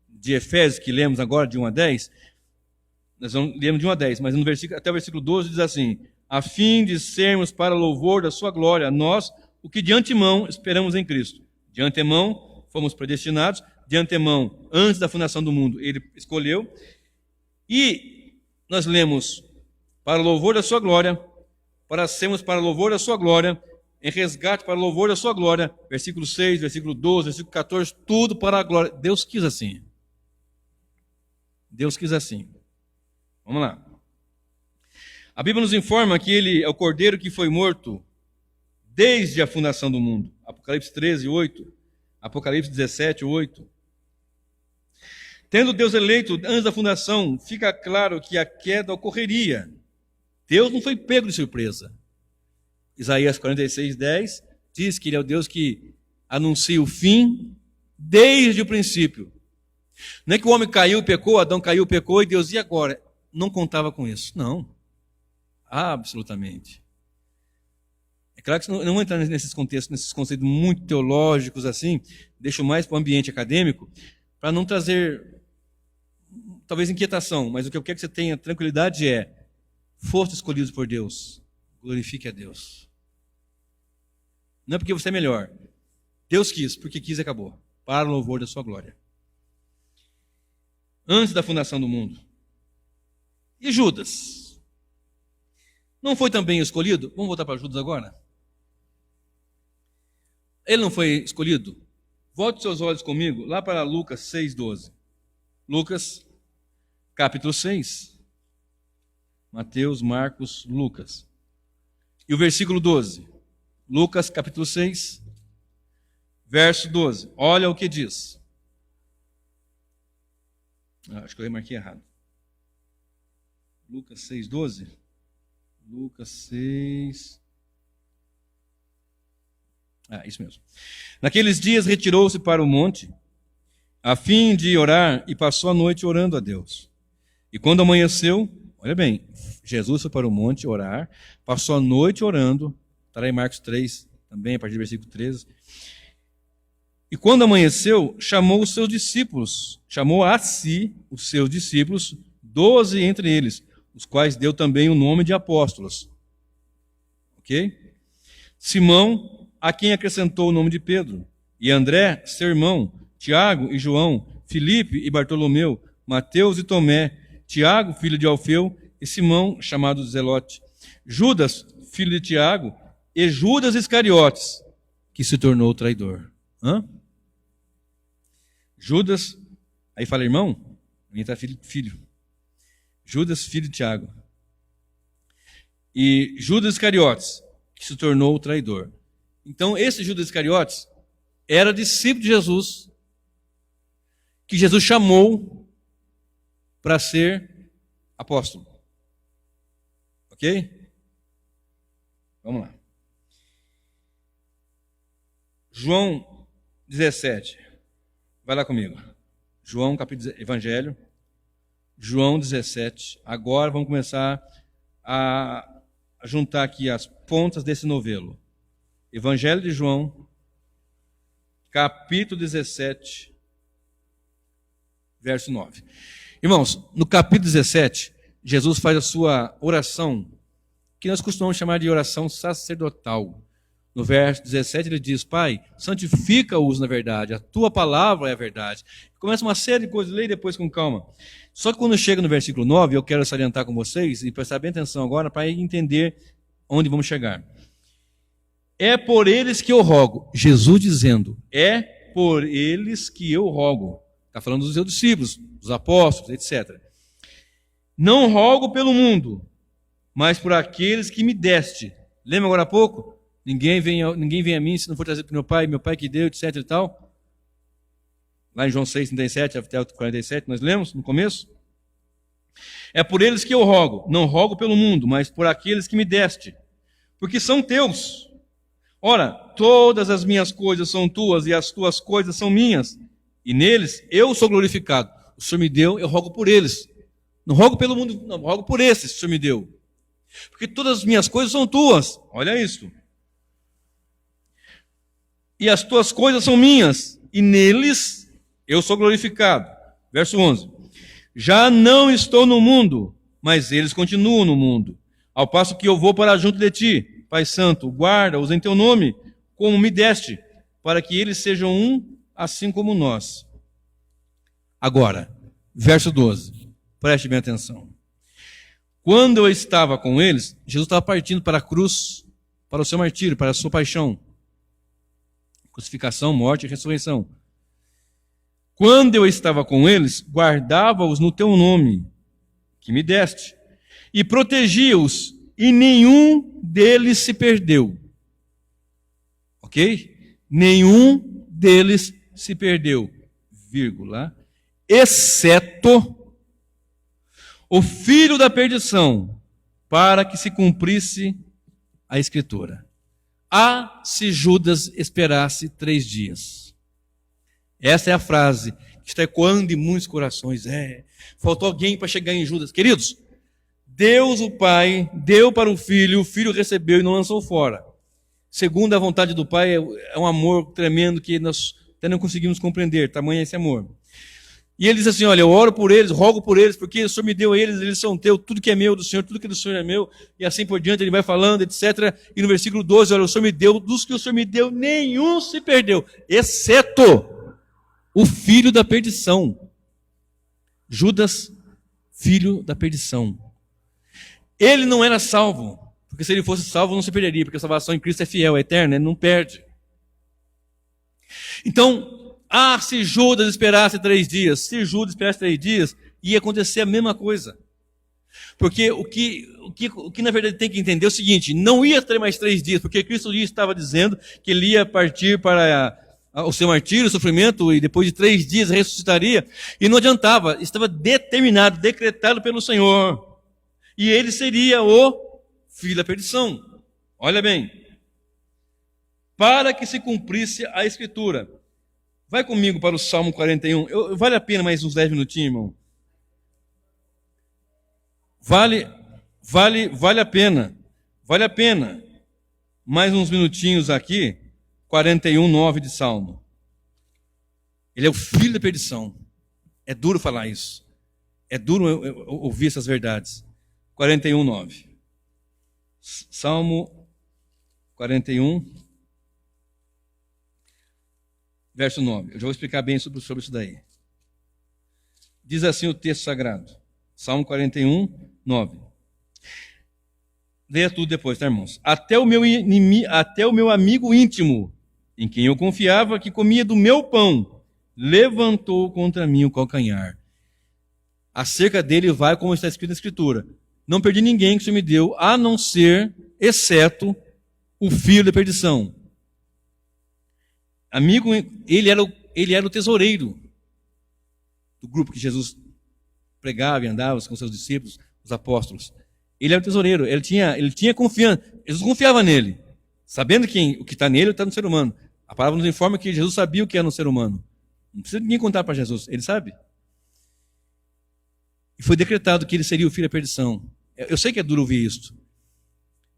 de Efésios, que lemos agora de 1 a 10, nós lemos de 1 a 10, mas no até o versículo 12 diz assim: a fim de sermos para louvor da sua glória, nós, o que de antemão esperamos em Cristo. De antemão fomos predestinados, de antemão, antes da fundação do mundo, ele escolheu, e nós lemos para louvor da sua glória, para sermos para louvor da sua glória, em resgate para louvor da sua glória, versículo 6, versículo 12, versículo 14, tudo para a glória. Deus quis assim. Deus quis assim. Vamos lá. A Bíblia nos informa que ele é o cordeiro que foi morto desde a fundação do mundo. Apocalipse 13, 8. Apocalipse 17, 8. Tendo Deus eleito antes da fundação, fica claro que a queda ocorreria. Deus não foi pego de surpresa. Isaías 46, 10 diz que ele é o Deus que anuncia o fim desde o princípio. Não é que o homem caiu e pecou, Adão caiu e pecou, e Deus, e agora? Não contava com isso. Não. Absolutamente. É claro que não vou entrar nesses contextos, nesses conceitos muito teológicos assim, deixo mais para o ambiente acadêmico, para não trazer, talvez, inquietação, mas o que eu quero que você tenha tranquilidade é: foste escolhidos por Deus, glorifique a Deus. Não é porque você é melhor. Deus quis, porque quis e acabou. Para o louvor da sua glória. Antes da fundação do mundo. E Judas? Não foi também escolhido? Vamos voltar para Judas agora? Ele não foi escolhido? Volte seus olhos comigo lá para Lucas 6,12. Lucas, capítulo 6. Mateus, Marcos, Lucas. E o versículo 12. Lucas, capítulo 6, verso 12. Olha o que diz. Acho que eu remarquei errado. Lucas 6, 12. Lucas 6. Isso mesmo. Naqueles dias retirou-se para o monte, a fim de orar, e passou a noite orando a Deus. E quando amanheceu, olha bem, Jesus foi para o monte orar, passou a noite orando, está lá em Marcos 3, também a partir do versículo 13. E quando amanheceu, chamou os seus discípulos, chamou a si os seus discípulos, 12 entre eles, os quais deu também o nome de apóstolos. Ok? Simão, a quem acrescentou o nome de Pedro, e André, seu irmão, Tiago e João, Filipe e Bartolomeu, Mateus e Tomé, Tiago, filho de Alfeu, e Simão, chamado Zelote, Judas, filho de Tiago, e Judas Iscariotes, que se tornou o traidor. Judas, aí fala irmão, aí está filho. Judas, filho de Tiago. E Judas Iscariotes, que se tornou o traidor. Então, esse Judas Iscariotes era discípulo de Jesus, que Jesus chamou para ser apóstolo. Ok? Vamos lá. João 17. Vai lá comigo. João, capítulo Evangelho. João 17. Agora vamos começar a juntar aqui as pontas desse novelo. Evangelho de João, capítulo 17, verso 9. Irmãos, no capítulo 17, Jesus faz a sua oração, que nós costumamos chamar de oração sacerdotal. No verso 17 ele diz: Pai, santifica-os na verdade, a tua palavra é a verdade. Começa uma série de coisas, leia depois com calma. Só que quando chega no versículo 9, eu quero salientar com vocês, e prestar bem atenção agora, para entender onde vamos chegar. É por eles que eu rogo. Jesus dizendo, é por eles que eu rogo. Está falando dos seus discípulos, dos apóstolos, etc. Não rogo pelo mundo, mas por aqueles que me deste. Lembra agora há pouco? Ninguém vem a mim se não for trazido pelo meu pai que deu, etc e tal. Lá em João 6, 37 até 47, nós lemos no começo. É por eles que eu rogo, não rogo pelo mundo, mas por aqueles que me deste, porque são teus. Ora, todas as minhas coisas são tuas e as tuas coisas são minhas, e neles eu sou glorificado. O Senhor me deu, eu rogo por eles. Não rogo pelo mundo, não, rogo por esses que o Senhor me deu. Porque todas as minhas coisas são tuas. Olha isso. E as tuas coisas são minhas, e neles eu sou glorificado. Verso 11. Já não estou no mundo, mas eles continuam no mundo. Ao passo que eu vou para junto de ti, Pai Santo, guarda-os em teu nome, como me deste, para que eles sejam um, assim como nós. Agora, verso 12. Preste bem atenção. Quando eu estava com eles, Jesus estava partindo para a cruz, para o seu martírio, para a sua paixão. Crucificação, morte e ressurreição. Quando eu estava com eles, guardava-os no teu nome, que me deste, e protegia-os, e nenhum deles se perdeu. Ok? Nenhum deles se perdeu, vírgula, exceto o filho da perdição, para que se cumprisse a Escritura. Se Judas esperasse 3 dias. Essa é a frase que está ecoando em muitos corações. Faltou alguém para chegar em Judas. Queridos, Deus o Pai deu para o Filho recebeu e não lançou fora. Segundo a vontade do Pai, é um amor tremendo que nós até não conseguimos compreender, tamanho é esse amor. E ele diz assim, olha, eu oro por eles, rogo por eles, porque o Senhor me deu a eles, eles são teus, tudo que é meu do Senhor, tudo que é do Senhor é meu, e assim por diante ele vai falando, etc. E no versículo 12, olha, o Senhor me deu, dos que o Senhor me deu, nenhum se perdeu, exceto o filho da perdição. Judas, filho da perdição. Ele não era salvo, porque se ele fosse salvo não se perderia, porque a salvação em Cristo é fiel, é eterna, ele não perde. Então, se Judas esperasse 3 dias, se Judas esperasse 3 dias, ia acontecer a mesma coisa. Porque o que na verdade tem que entender é o seguinte, não ia ter mais 3 dias, porque Cristo estava dizendo que ele ia partir para o seu martírio, o sofrimento, e depois de 3 dias ressuscitaria, e não adiantava, estava determinado, decretado pelo Senhor, e ele seria o filho da perdição. Olha bem, para que se cumprisse a Escritura. Vai comigo para o Salmo 41. Vale a pena mais uns 10 minutinhos, irmão? Vale a pena. Vale a pena. Mais uns minutinhos aqui. 41:9 de Salmo. Ele é o filho da perdição. É duro falar isso. É duro ouvir essas verdades. 41:9. Salmo 41, verso 9. Eu já vou explicar bem sobre isso daí. Diz assim o texto sagrado. Salmo 41:9. Leia tudo depois, tá, irmãos? Até o meu amigo íntimo, em quem eu confiava, que comia do meu pão, levantou contra mim o calcanhar. Acerca dele vai como está escrito na Escritura. Não perdi ninguém que o Senhor me deu, a não ser, exceto, o filho da perdição. Amigo, ele era o tesoureiro do grupo que Jesus pregava e andava com seus discípulos, os apóstolos. Ele era o tesoureiro, ele tinha confiança, Jesus confiava nele, sabendo que o que está nele está no ser humano. A palavra nos informa que Jesus sabia o que era no ser humano. Não precisa ninguém contar para Jesus, ele sabe. E foi decretado que ele seria o filho da perdição. Eu sei que é duro ouvir isso.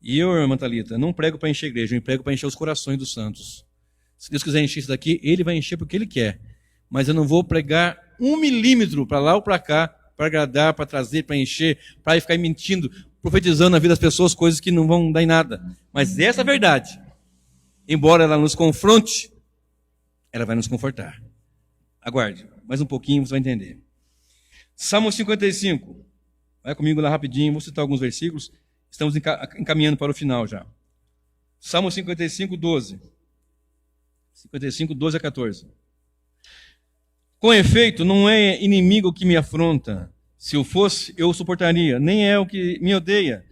E eu, irmã Thalita, não prego para encher a igreja, eu prego para encher os corações dos santos. Se Deus quiser encher isso daqui, ele vai encher porque ele quer. Mas eu não vou pregar 1 milímetro para lá ou para cá, para agradar, para trazer, para encher, para ficar mentindo, profetizando na vida das pessoas coisas que não vão dar em nada. Mas essa é a verdade. Embora ela nos confronte, ela vai nos confortar. Aguarde, mais um pouquinho você vai entender. Salmo 55. Vai comigo lá rapidinho, vou citar alguns versículos. Estamos encaminhando para o final já. Salmo 55, 12. 55, 12 a 14. Com efeito, não é inimigo que me afronta. Se o fosse, eu o suportaria. Nem é o que me odeia.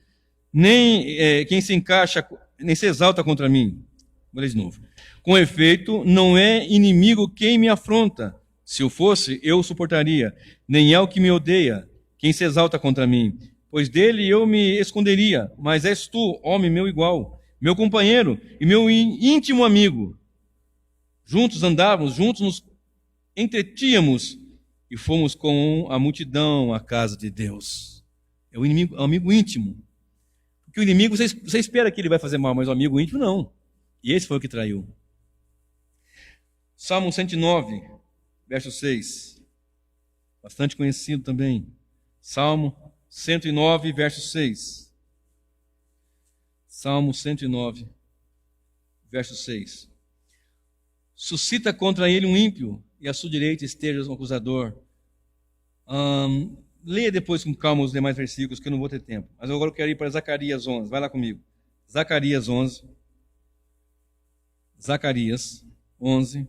Nem quem se encaixa, nem se exalta contra mim. Vou ler de novo. Com efeito, não é inimigo quem me afronta. Se o fosse, eu o suportaria. Nem é o que me odeia, quem se exalta contra mim. Pois dele eu me esconderia. Mas és tu, homem meu igual, meu companheiro e meu íntimo amigo. Juntos andávamos, juntos nos entretínhamos e fomos com a multidão à casa de Deus. É o inimigo, é o amigo íntimo. Porque o inimigo, você espera que ele vai fazer mal, mas o amigo íntimo não. E esse foi o que traiu. Salmo 109, verso 6. Bastante conhecido também. Salmo 109, verso 6. Salmo 109, verso 6. Suscita contra ele um ímpio, e à sua direita esteja um acusador. Leia depois com calma os demais versículos, que eu não vou ter tempo. Mas agora eu quero ir para Zacarias 11. Vai lá comigo. Zacarias 11. Zacarias 11.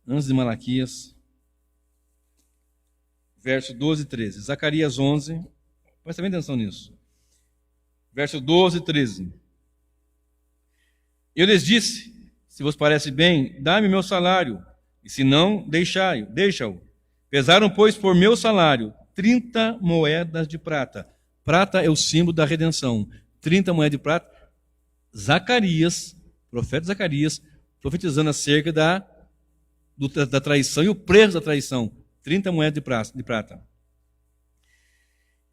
antes de Malaquias, verso 12 e 13. Zacarias 11, presta bem atenção nisso. Verso 12 e 13. Eu lhes disse, se vos parece bem, dá-me meu salário, e se não, deixa-o. Pesaram, pois, por meu salário 30 moedas de prata. Prata é o símbolo da redenção. 30 moedas de prata. Zacarias, profeta Zacarias, profetizando acerca da traição e o preço da traição. 30 moedas de prata.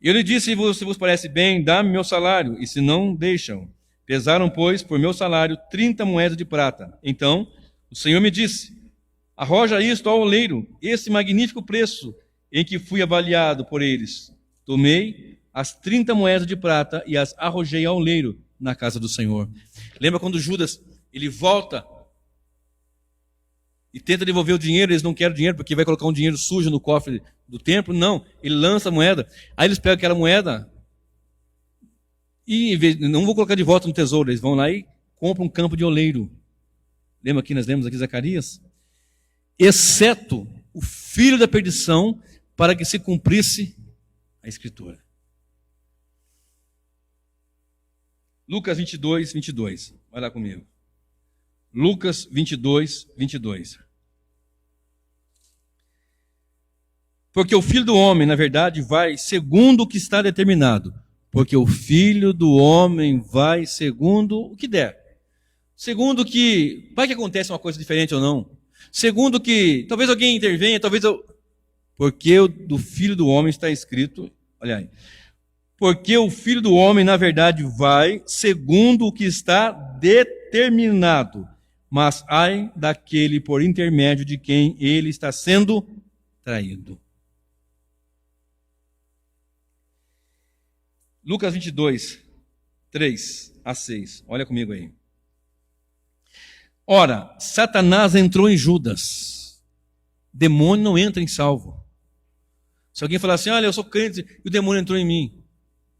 E eu lhe disse, se vos parece bem, dá-me meu salário, e se não, deixam. Pesaram, pois, por meu salário 30 moedas de prata. Então, o Senhor me disse, arroja isto ao oleiro, esse magnífico preço em que fui avaliado por eles. Tomei as 30 moedas de prata e as arrojei ao oleiro na casa do Senhor. Lembra quando Judas, ele volta e tenta devolver o dinheiro, eles não querem dinheiro porque vai colocar um dinheiro sujo no cofre do templo? Não, ele lança a moeda, aí eles pegam aquela moeda e não vou colocar de volta no tesouro, eles vão lá e compram um campo de oleiro. Lembra que nós lemos aqui Zacarias? Exceto o filho da perdição, para que se cumprisse a Escritura. Lucas 22, 22. Vai lá comigo. Lucas 22, 22. Porque o Filho do Homem, na verdade, vai segundo o que está determinado. Porque o Filho do Homem vai segundo o que der. Segundo que, vai que acontece uma coisa diferente ou não. Segundo que, talvez alguém intervenha, talvez eu... Porque do Filho do Homem está escrito, olha aí. Porque o Filho do Homem, na verdade, vai segundo o que está determinado. Mas ai daquele por intermédio de quem ele está sendo traído. Lucas 22, 3 a 6. Olha comigo aí. Ora, Satanás entrou em Judas. Demônio não entra em salvo. Se alguém falar assim, olha, eu sou crente e o demônio entrou em mim.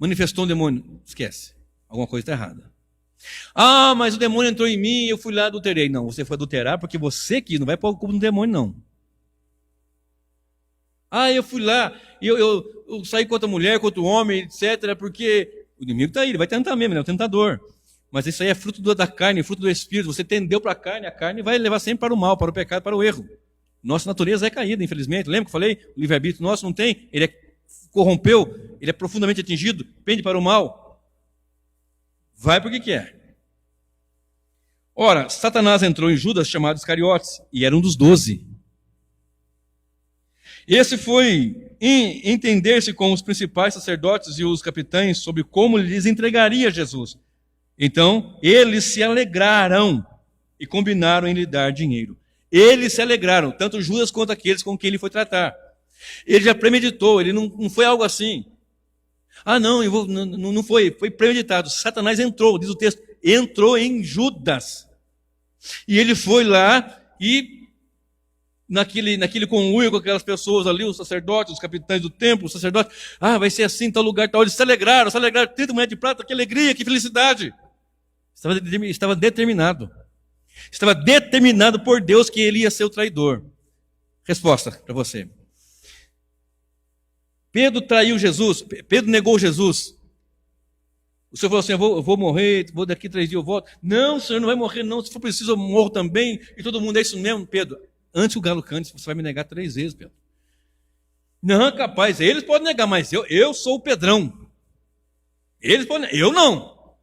Manifestou um demônio. Esquece. Alguma coisa está errada. Ah, mas o demônio entrou em mim e eu fui lá e adulterei. Não, você foi adulterar porque você quis, não vai pôr a culpa no demônio, não. Ah, eu fui lá e eu saí com outra mulher, com outro homem, etc. Porque o inimigo está aí, ele vai tentar mesmo, ele é o tentador. Mas isso aí é fruto da carne, fruto do Espírito. Você tendeu para a carne vai levar sempre para o mal, para o pecado, para o erro. Nossa natureza é caída, infelizmente. Lembra que eu falei? O livre-arbítrio nosso não tem. Ele corrompeu, ele é profundamente atingido, pende para o mal. Vai porque quer. Ora, Satanás entrou em Judas, chamado Iscariotes, e era um dos 12. Esse foi entender-se com os principais sacerdotes e os capitães sobre como lhes entregaria Jesus. Então, eles se alegraram e combinaram em lhe dar dinheiro. Eles se alegraram, tanto Judas quanto aqueles com quem ele foi tratar. Ele já premeditou, ele não foi algo assim. Ah, não foi premeditado. Satanás entrou, diz o texto, entrou em Judas. E ele foi lá e naquele conluio com aquelas pessoas ali, os sacerdotes, os capitães do templo, os sacerdotes, vai ser assim, tal lugar, tal. Eles se alegraram, 30 moedas de prata, que alegria, que felicidade. Estava determinado. Estava determinado por Deus que ele ia ser o traidor. Resposta para você. Pedro traiu Jesus, Pedro negou Jesus. O Senhor falou assim, eu vou morrer, vou daqui 3 dias eu volto. Não, Senhor, não vai morrer não, se for preciso eu morro também. E todo mundo é isso mesmo, Pedro. Antes que o galo cante, você vai me negar 3 vezes, Pedro. Não, capaz, eles podem negar, mas eu sou o Pedrão. Eles podem negar, eu não.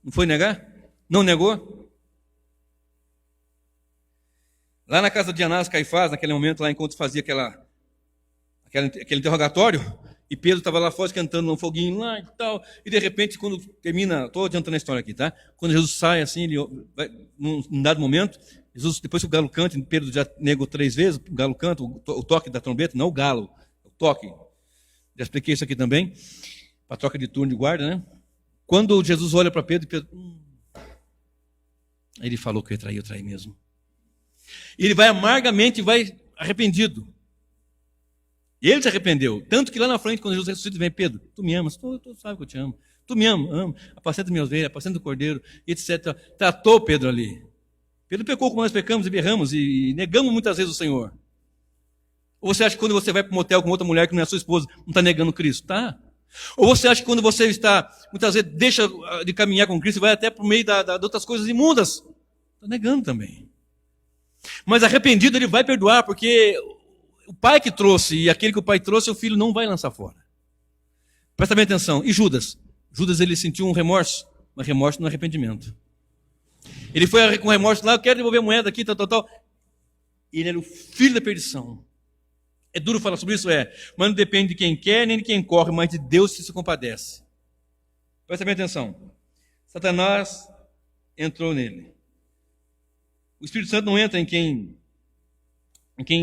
Não foi negar? Não negou? Lá na casa de Anás e Caifás, naquele momento, lá enquanto fazia aquele interrogatório, e Pedro estava lá fora cantando um foguinho lá e tal, e de repente, quando termina, estou adiantando a história aqui, tá? Quando Jesus sai assim, ele vai, num dado momento, Jesus, depois que o galo canta, Pedro já negou 3 vezes, o galo canta, o toque da trombeta, não o galo, o toque. Já expliquei isso aqui também, para troca de turno de guarda, né? Quando Jesus olha para Pedro, aí ele falou que eu traí mesmo. E ele vai amargamente, vai arrependido. E ele se arrependeu. Tanto que lá na frente, quando Jesus ressuscita, vem Pedro, tu me amas, tu sabe que eu te amo. Tu me ama, apacenta minhas ovelhas, apacenta o cordeiro, etc. Tratou Pedro ali. Pedro pecou como nós pecamos e berramos e negamos muitas vezes o Senhor. Ou você acha que quando você vai para um motel com outra mulher que não é sua esposa, não está negando Cristo? Tá. Ou você acha que quando você está, muitas vezes, deixa de caminhar com Cristo e vai até por meio de outras coisas imundas? Está negando também. Mas arrependido ele vai perdoar, porque o pai que trouxe e aquele que o pai trouxe, o filho não vai lançar fora. Presta bem atenção. E Judas? Judas ele sentiu um remorso, mas remorso não é arrependimento. Ele foi com remorso lá, eu quero devolver a moeda aqui, tal. Ele era o filho da perdição. É duro falar sobre isso? Mas não depende de quem quer, nem de quem corre, mas de Deus que se compadece. Presta bem atenção. Satanás entrou nele. O Espírito Santo não entra em quem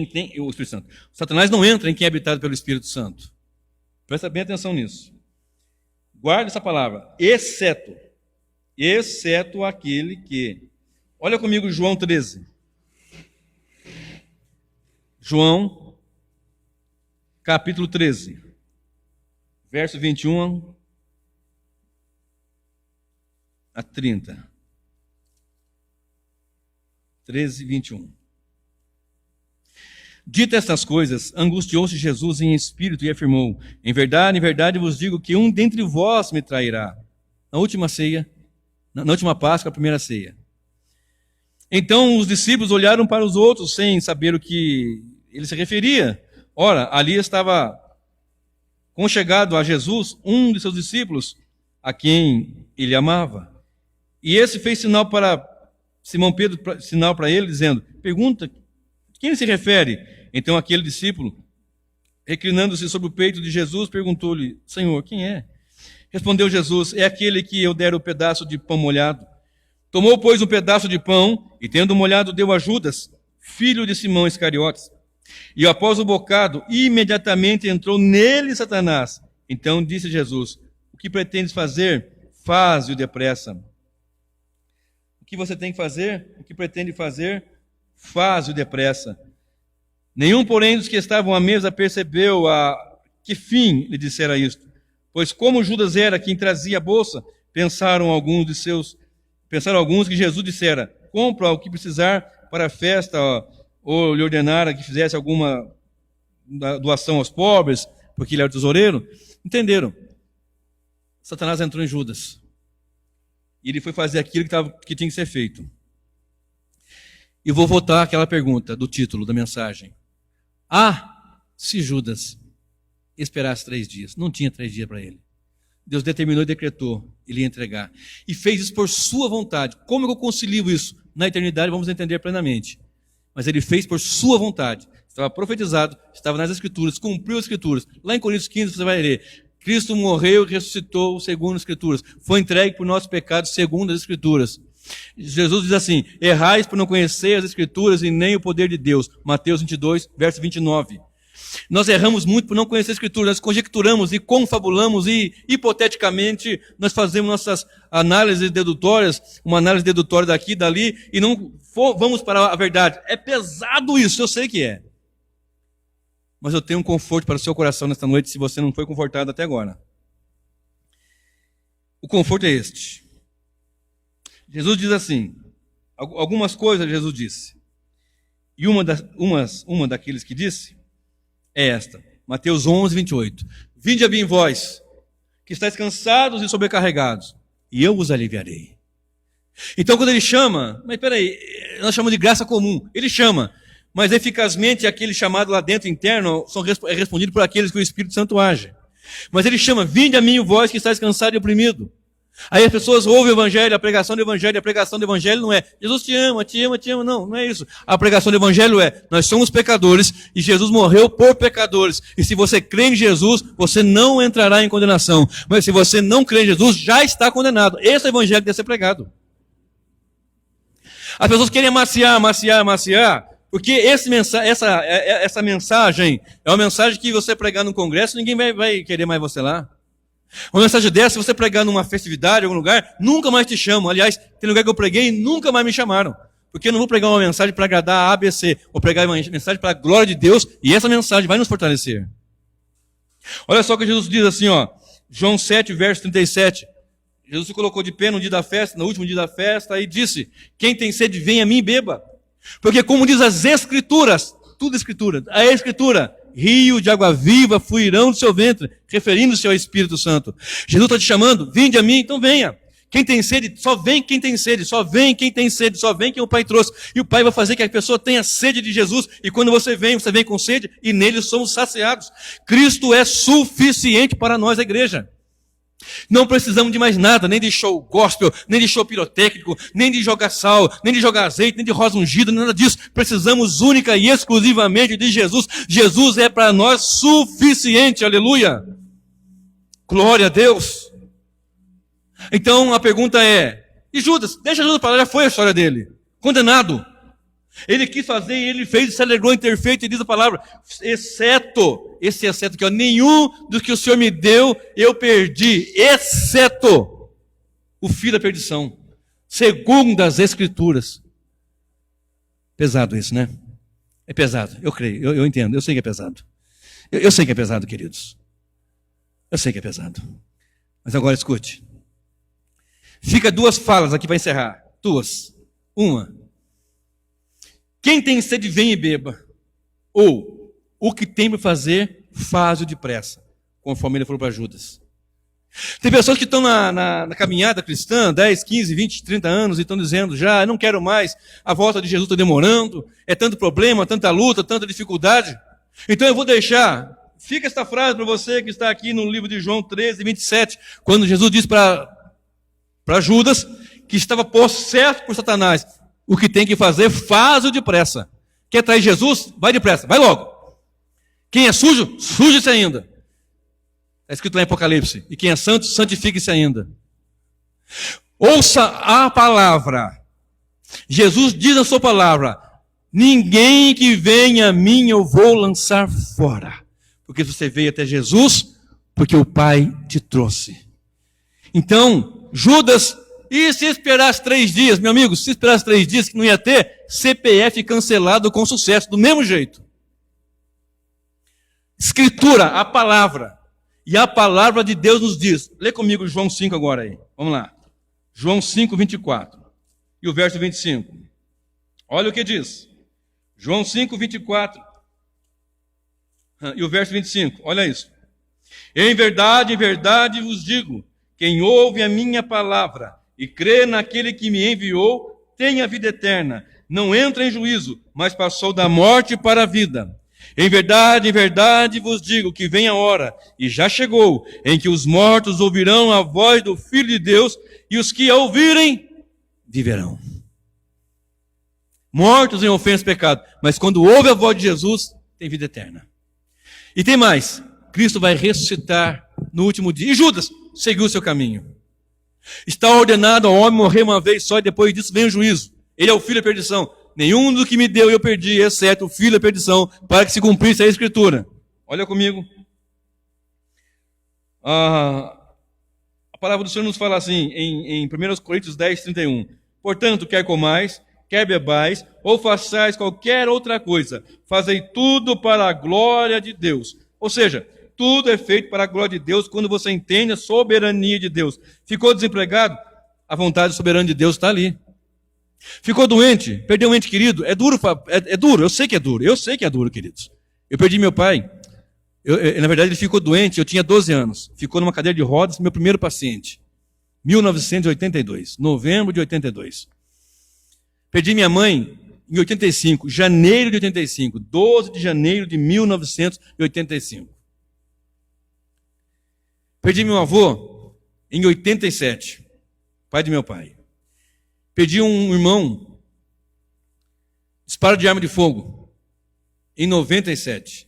tem... O Espírito Santo. Satanás não entra em quem é habitado pelo Espírito Santo. Presta bem atenção nisso. Guarde essa palavra. Exceto aquele que... Olha comigo João 13. João, capítulo 13. Verso 21 a 30. 13, 21. Dita estas coisas, angustiou-se Jesus em espírito e afirmou: em verdade vos digo que um dentre vós me trairá. Na última ceia, na última Páscoa, a primeira ceia. Então os discípulos olharam para os outros sem saber o que ele se referia. Ora, ali estava conchegado a Jesus um de seus discípulos, a quem ele amava. E esse fez sinal para Simão Pedro, sinal para ele, dizendo: pergunta, quem ele se refere? Então aquele discípulo, reclinando-se sobre o peito de Jesus, perguntou-lhe: Senhor, quem é? Respondeu Jesus: é aquele que eu der o pedaço de pão molhado. Tomou, pois, um pedaço de pão, e tendo molhado, deu a Judas, filho de Simão Iscariotes. E após o bocado, imediatamente entrou nele Satanás. Então disse Jesus: o que pretendes fazer? Faze-o depressa. O que você tem que fazer? O que pretende fazer? Faze-o depressa. Nenhum, porém, dos que estavam à mesa percebeu a que fim lhe dissera isto. Pois como Judas era quem trazia a bolsa, pensaram alguns que Jesus dissera: compra o que precisar para a festa, ou lhe ordenara que fizesse alguma doação aos pobres, porque ele era o tesoureiro. Entenderam? Satanás entrou em Judas. E ele foi fazer aquilo que tinha que ser feito. E vou voltar àquela pergunta do título da mensagem. Se Judas esperasse 3 dias. Não tinha 3 dias para ele. Deus determinou e decretou, ele ia entregar. E fez isso por sua vontade. Como eu concilio isso? Na eternidade vamos entender plenamente. Mas ele fez por sua vontade. Estava profetizado, estava nas Escrituras, cumpriu as Escrituras. Lá em Coríntios 15 você vai ler: Cristo morreu e ressuscitou segundo as Escrituras. Foi entregue por nossos pecados segundo as Escrituras. Jesus diz assim: errais por não conhecer as Escrituras e nem o poder de Deus. Mateus 22, verso 29. Nós erramos muito por não conhecer as Escrituras. Nós conjecturamos e confabulamos e, hipoteticamente, nós fazemos nossas análises dedutórias, uma análise dedutória daqui e dali, e não vamos para a verdade. É pesado isso, eu sei que é. Mas eu tenho um conforto para o seu coração nesta noite, se você não foi confortado até agora. O conforto é este. Jesus diz assim, algumas coisas Jesus disse. E uma daqueles que disse é esta. Mateus 11, 28. Vinde a mim vós, que estáis cansados e sobrecarregados, e eu vos aliviarei. Então quando ele chama, mas peraí, nós chamamos de graça comum. Ele chama, mas eficazmente aquele chamado lá dentro interno é respondido por aqueles que o Espírito Santo age. Mas ele chama: vinde a mim vós que estáis cansados e oprimidos. Aí as pessoas ouvem o evangelho, a pregação do evangelho não é Jesus te ama, não é isso. A pregação do evangelho é: nós somos pecadores e Jesus morreu por pecadores. E se você crê em Jesus, você não entrará em condenação. Mas se você não crê em Jesus, já está condenado. Esse é o evangelho que deve ser pregado. As pessoas querem amaciar, porque essa mensagem é uma mensagem que você pregar num congresso, ninguém vai querer mais você lá. Uma mensagem dessa, se você pregar numa festividade, em algum lugar, nunca mais te chamam. Aliás, tem lugar que eu preguei e nunca mais me chamaram. Porque eu não vou pregar uma mensagem para agradar a ABC. Vou pregar uma mensagem para a glória de Deus, e essa mensagem vai nos fortalecer. Olha só o que Jesus diz assim, João 7, verso 37. Jesus se colocou de pé no dia da festa, no último dia da festa, e disse: quem tem sede, venha a mim e beba. Porque como diz as Escrituras, tudo Escritura, a Escritura, rio de água viva fluirão do seu ventre, referindo-se ao Espírito Santo. Jesus está te chamando, vinde a mim, então venha. Quem tem sede, só vem quem tem sede, só vem quem tem sede, só vem quem o Pai trouxe. E o Pai vai fazer que a pessoa tenha sede de Jesus, e quando você vem com sede, e nele somos saciados. Cristo é suficiente para nós, a igreja. Não precisamos de mais nada, nem de show gospel, nem de show pirotécnico, nem de jogar sal, nem de jogar azeite, nem de rosa ungida, nada disso. Precisamos única e exclusivamente de Jesus. Jesus é para nós suficiente, aleluia. Glória a Deus. Então a pergunta é, e Judas? Deixa Judas para lá, já foi a história dele. Condenado. Ele quis fazer e ele fez, se alegrou em ter feito, e diz a palavra, exceto, esse exceto aqui, ó, nenhum dos que o Senhor me deu, eu perdi, exceto o filho da perdição, segundo as Escrituras. Pesado isso, né? É pesado, eu creio, eu entendo, eu sei que é pesado. Eu sei que é pesado, queridos. Eu sei que é pesado. Mas agora escute. Fica duas falas aqui para encerrar. Duas. Uma. Quem tem sede, vem e beba. Ou, o que tem para fazer, faz-o depressa. Conforme ele falou para Judas. Tem pessoas que estão na caminhada cristã, 10, 15, 20, 30 anos, e estão dizendo já, eu não quero mais, a volta de Jesus está demorando, é tanto problema, tanta luta, tanta dificuldade. Então eu vou deixar, fica esta frase para você que está aqui no livro de João 13, 27, quando Jesus disse para Judas, que estava possesso por Satanás, o que tem que fazer, faz-o depressa. Quer trair Jesus? Vai depressa, vai logo. Quem é sujo, suje-se ainda. Está escrito lá em Apocalipse. E quem é santo, santifique-se ainda. Ouça a palavra. Jesus diz na sua palavra, ninguém que vem a mim eu vou lançar fora. Porque você veio até Jesus, porque o Pai te trouxe. Então, Judas, e se esperasse 3 dias, meu amigo, se esperasse 3 dias, que não ia ter CPF cancelado com sucesso, do mesmo jeito. Escritura, a palavra. E a palavra de Deus nos diz. Lê comigo João 5 agora aí. Vamos lá. João 5, 24. E o verso 25. Olha o que diz. João 5, 24. E o verso 25. Olha isso. Em verdade vos digo, quem ouve a minha palavra e crê naquele que me enviou, tem a vida eterna. Não entra em juízo, mas passou da morte para a vida. Em verdade vos digo que vem a hora, e já chegou, em que os mortos ouvirão a voz do Filho de Deus, e os que a ouvirem, viverão. Mortos em ofensa e pecado, mas quando ouve a voz de Jesus, tem vida eterna. E tem mais, Cristo vai ressuscitar no último dia. E Judas seguiu o seu caminho. Está ordenado ao homem morrer uma vez só, e depois disso vem o juízo. Ele é o filho da perdição. Nenhum do que me deu eu perdi, exceto o filho da perdição, para que se cumprisse a Escritura. Olha comigo. A palavra do Senhor nos fala assim, em 1 Coríntios 10, 31. Portanto, quer comais, quer bebais, ou façais qualquer outra coisa, fazei tudo para a glória de Deus. Ou seja, tudo é feito para a glória de Deus quando você entende a soberania de Deus. Ficou desempregado? A vontade soberana de Deus está ali. Ficou doente, perdeu um ente querido, é duro, eu sei que é duro, queridos. Eu perdi meu pai, na verdade ele ficou doente, eu tinha 12 anos, ficou numa cadeira de rodas, meu primeiro paciente, 1982, novembro de 82. Perdi minha mãe em 85, janeiro de 85, 12 de janeiro de 1985. Perdi meu avô em 87, pai de meu pai. Perdi um irmão, disparo de arma de fogo, em 97.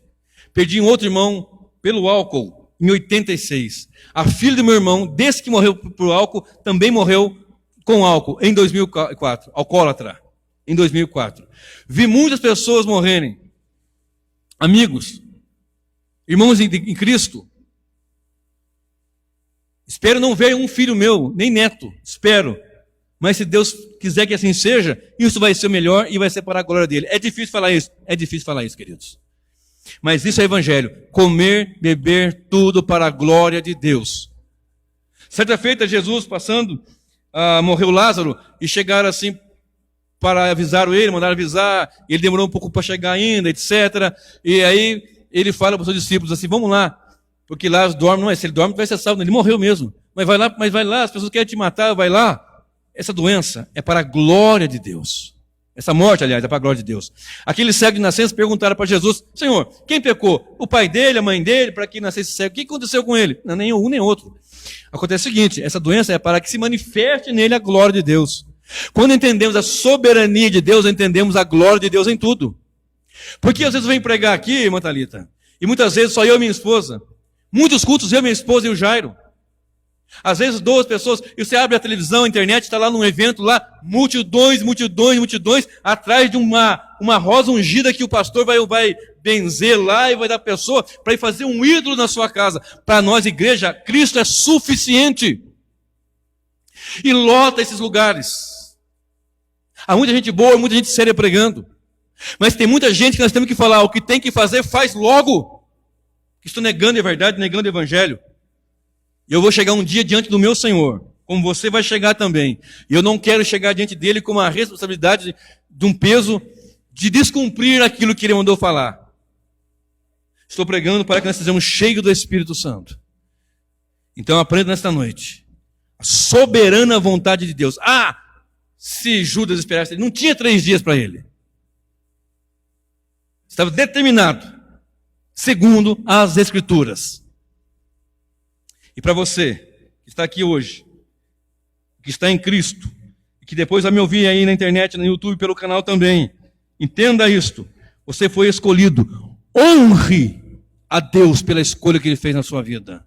Perdi um outro irmão pelo álcool, em 86. A filha do meu irmão, desse que morreu por álcool, também morreu com álcool, em 2004. Alcoólatra, em 2004. Vi muitas pessoas morrerem. Amigos, irmãos em Cristo. Espero não ver um filho meu, nem neto, espero. Mas se Deus quiser que assim seja, isso vai ser o melhor e vai ser para a glória dele. É difícil falar isso, queridos. Mas isso é evangelho. Comer, beber, tudo para a glória de Deus. Certa feita, Jesus passando, morreu Lázaro, e chegaram assim para avisar ele, mandaram avisar, ele demorou um pouco para chegar ainda, etc. E aí ele fala para os seus discípulos assim, vamos lá, porque Lázaro dorme, não é, se ele dorme vai ser salvo, ele morreu mesmo. Mas vai lá, as pessoas querem te matar, vai lá. Essa doença é para a glória de Deus. Essa morte, aliás, é para a glória de Deus. Aqueles cegos de nascença perguntaram para Jesus, Senhor, quem pecou? O pai dele, a mãe dele, para que nascesse cego? O que aconteceu com ele? Não, nem um nem outro. Acontece o seguinte, essa doença é para que se manifeste nele a glória de Deus. Quando entendemos a soberania de Deus, entendemos a glória de Deus em tudo. Porque às vezes eu venho pregar aqui, irmã Thalita, e muitas vezes só eu e minha esposa. Muitos cultos, eu, minha esposa e o Jairo. Às vezes 2 pessoas, e você abre a televisão, a internet, está lá num evento lá, multidões, atrás de uma rosa ungida que o pastor vai benzer lá e vai dar a pessoa para ir fazer um ídolo na sua casa. Para nós, igreja, Cristo é suficiente. E lota esses lugares. Há muita gente boa, muita gente séria pregando. Mas tem muita gente que nós temos que falar, o que tem que fazer, faz logo. Estou negando a verdade, negando o evangelho. E eu vou chegar um dia diante do meu Senhor, como você vai chegar também. E eu não quero chegar diante dele com uma responsabilidade de um peso de descumprir aquilo que ele mandou falar. Estou pregando para que nós sejamos cheios do Espírito Santo. Então aprenda nesta noite a soberana vontade de Deus. Se Judas esperasse, não tinha 3 dias para ele. Estava determinado, segundo as Escrituras. E para você, que está aqui hoje, que está em Cristo, e que depois vai me ouvir aí na internet, no YouTube, pelo canal também, entenda isto, você foi escolhido. Honre a Deus pela escolha que Ele fez na sua vida.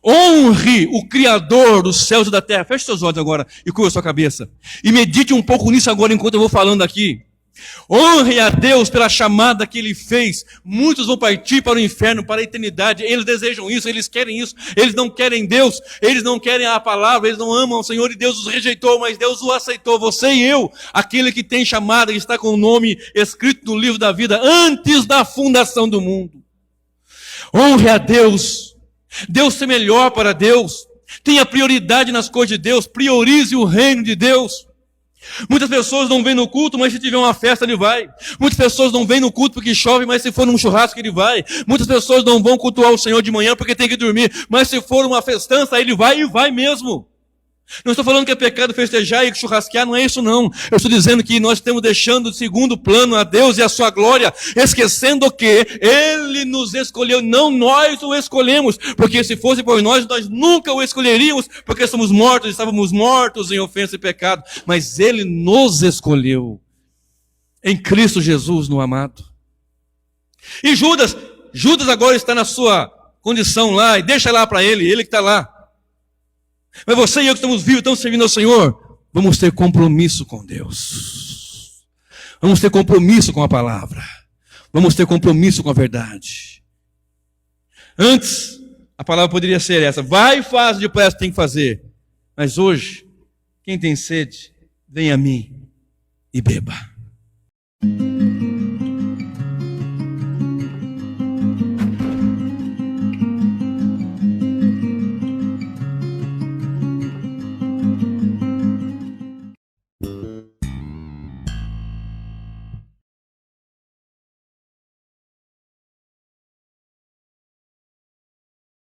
Honre o Criador dos céus e da terra. Feche seus olhos agora e curva sua cabeça. E medite um pouco nisso agora enquanto eu vou falando aqui. Honre a Deus pela chamada que Ele fez. Muitos vão partir para o inferno, para a eternidade. Eles desejam isso, eles querem isso. Eles não querem Deus, eles não querem a palavra, eles não amam o Senhor e Deus os rejeitou, mas Deus o aceitou. Você e eu, aquele que tem chamada, que está com o nome escrito no livro da vida antes da fundação do mundo. Honre a Deus. Deus é melhor para Deus. Tenha prioridade nas coisas de Deus. Priorize o reino de Deus. Muitas pessoas não vêm no culto, mas se tiver uma festa ele vai. Muitas pessoas não vêm no culto porque chove, mas se for num churrasco ele vai. Muitas pessoas não vão cultuar o Senhor de manhã porque tem que dormir, mas se for uma festança ele vai e vai mesmo. Não estou falando que é pecado festejar e churrasquear, não é isso não. Eu estou dizendo que nós estamos deixando de segundo plano a Deus e a sua glória, esquecendo que Ele nos escolheu, não nós o escolhemos, porque se fosse por nós nunca o escolheríamos, porque estávamos mortos em ofensa e pecado, mas Ele nos escolheu em Cristo Jesus, no amado. E Judas agora está na sua condição lá, e deixa lá para ele que está lá. Mas você e eu que estamos vivos, estamos servindo ao Senhor, vamos ter compromisso com Deus. Vamos ter compromisso com a palavra. Vamos ter compromisso com a verdade. Antes, a palavra poderia ser essa: vai e faz depressa, tem que fazer. Mas hoje, quem tem sede, vem a mim e beba.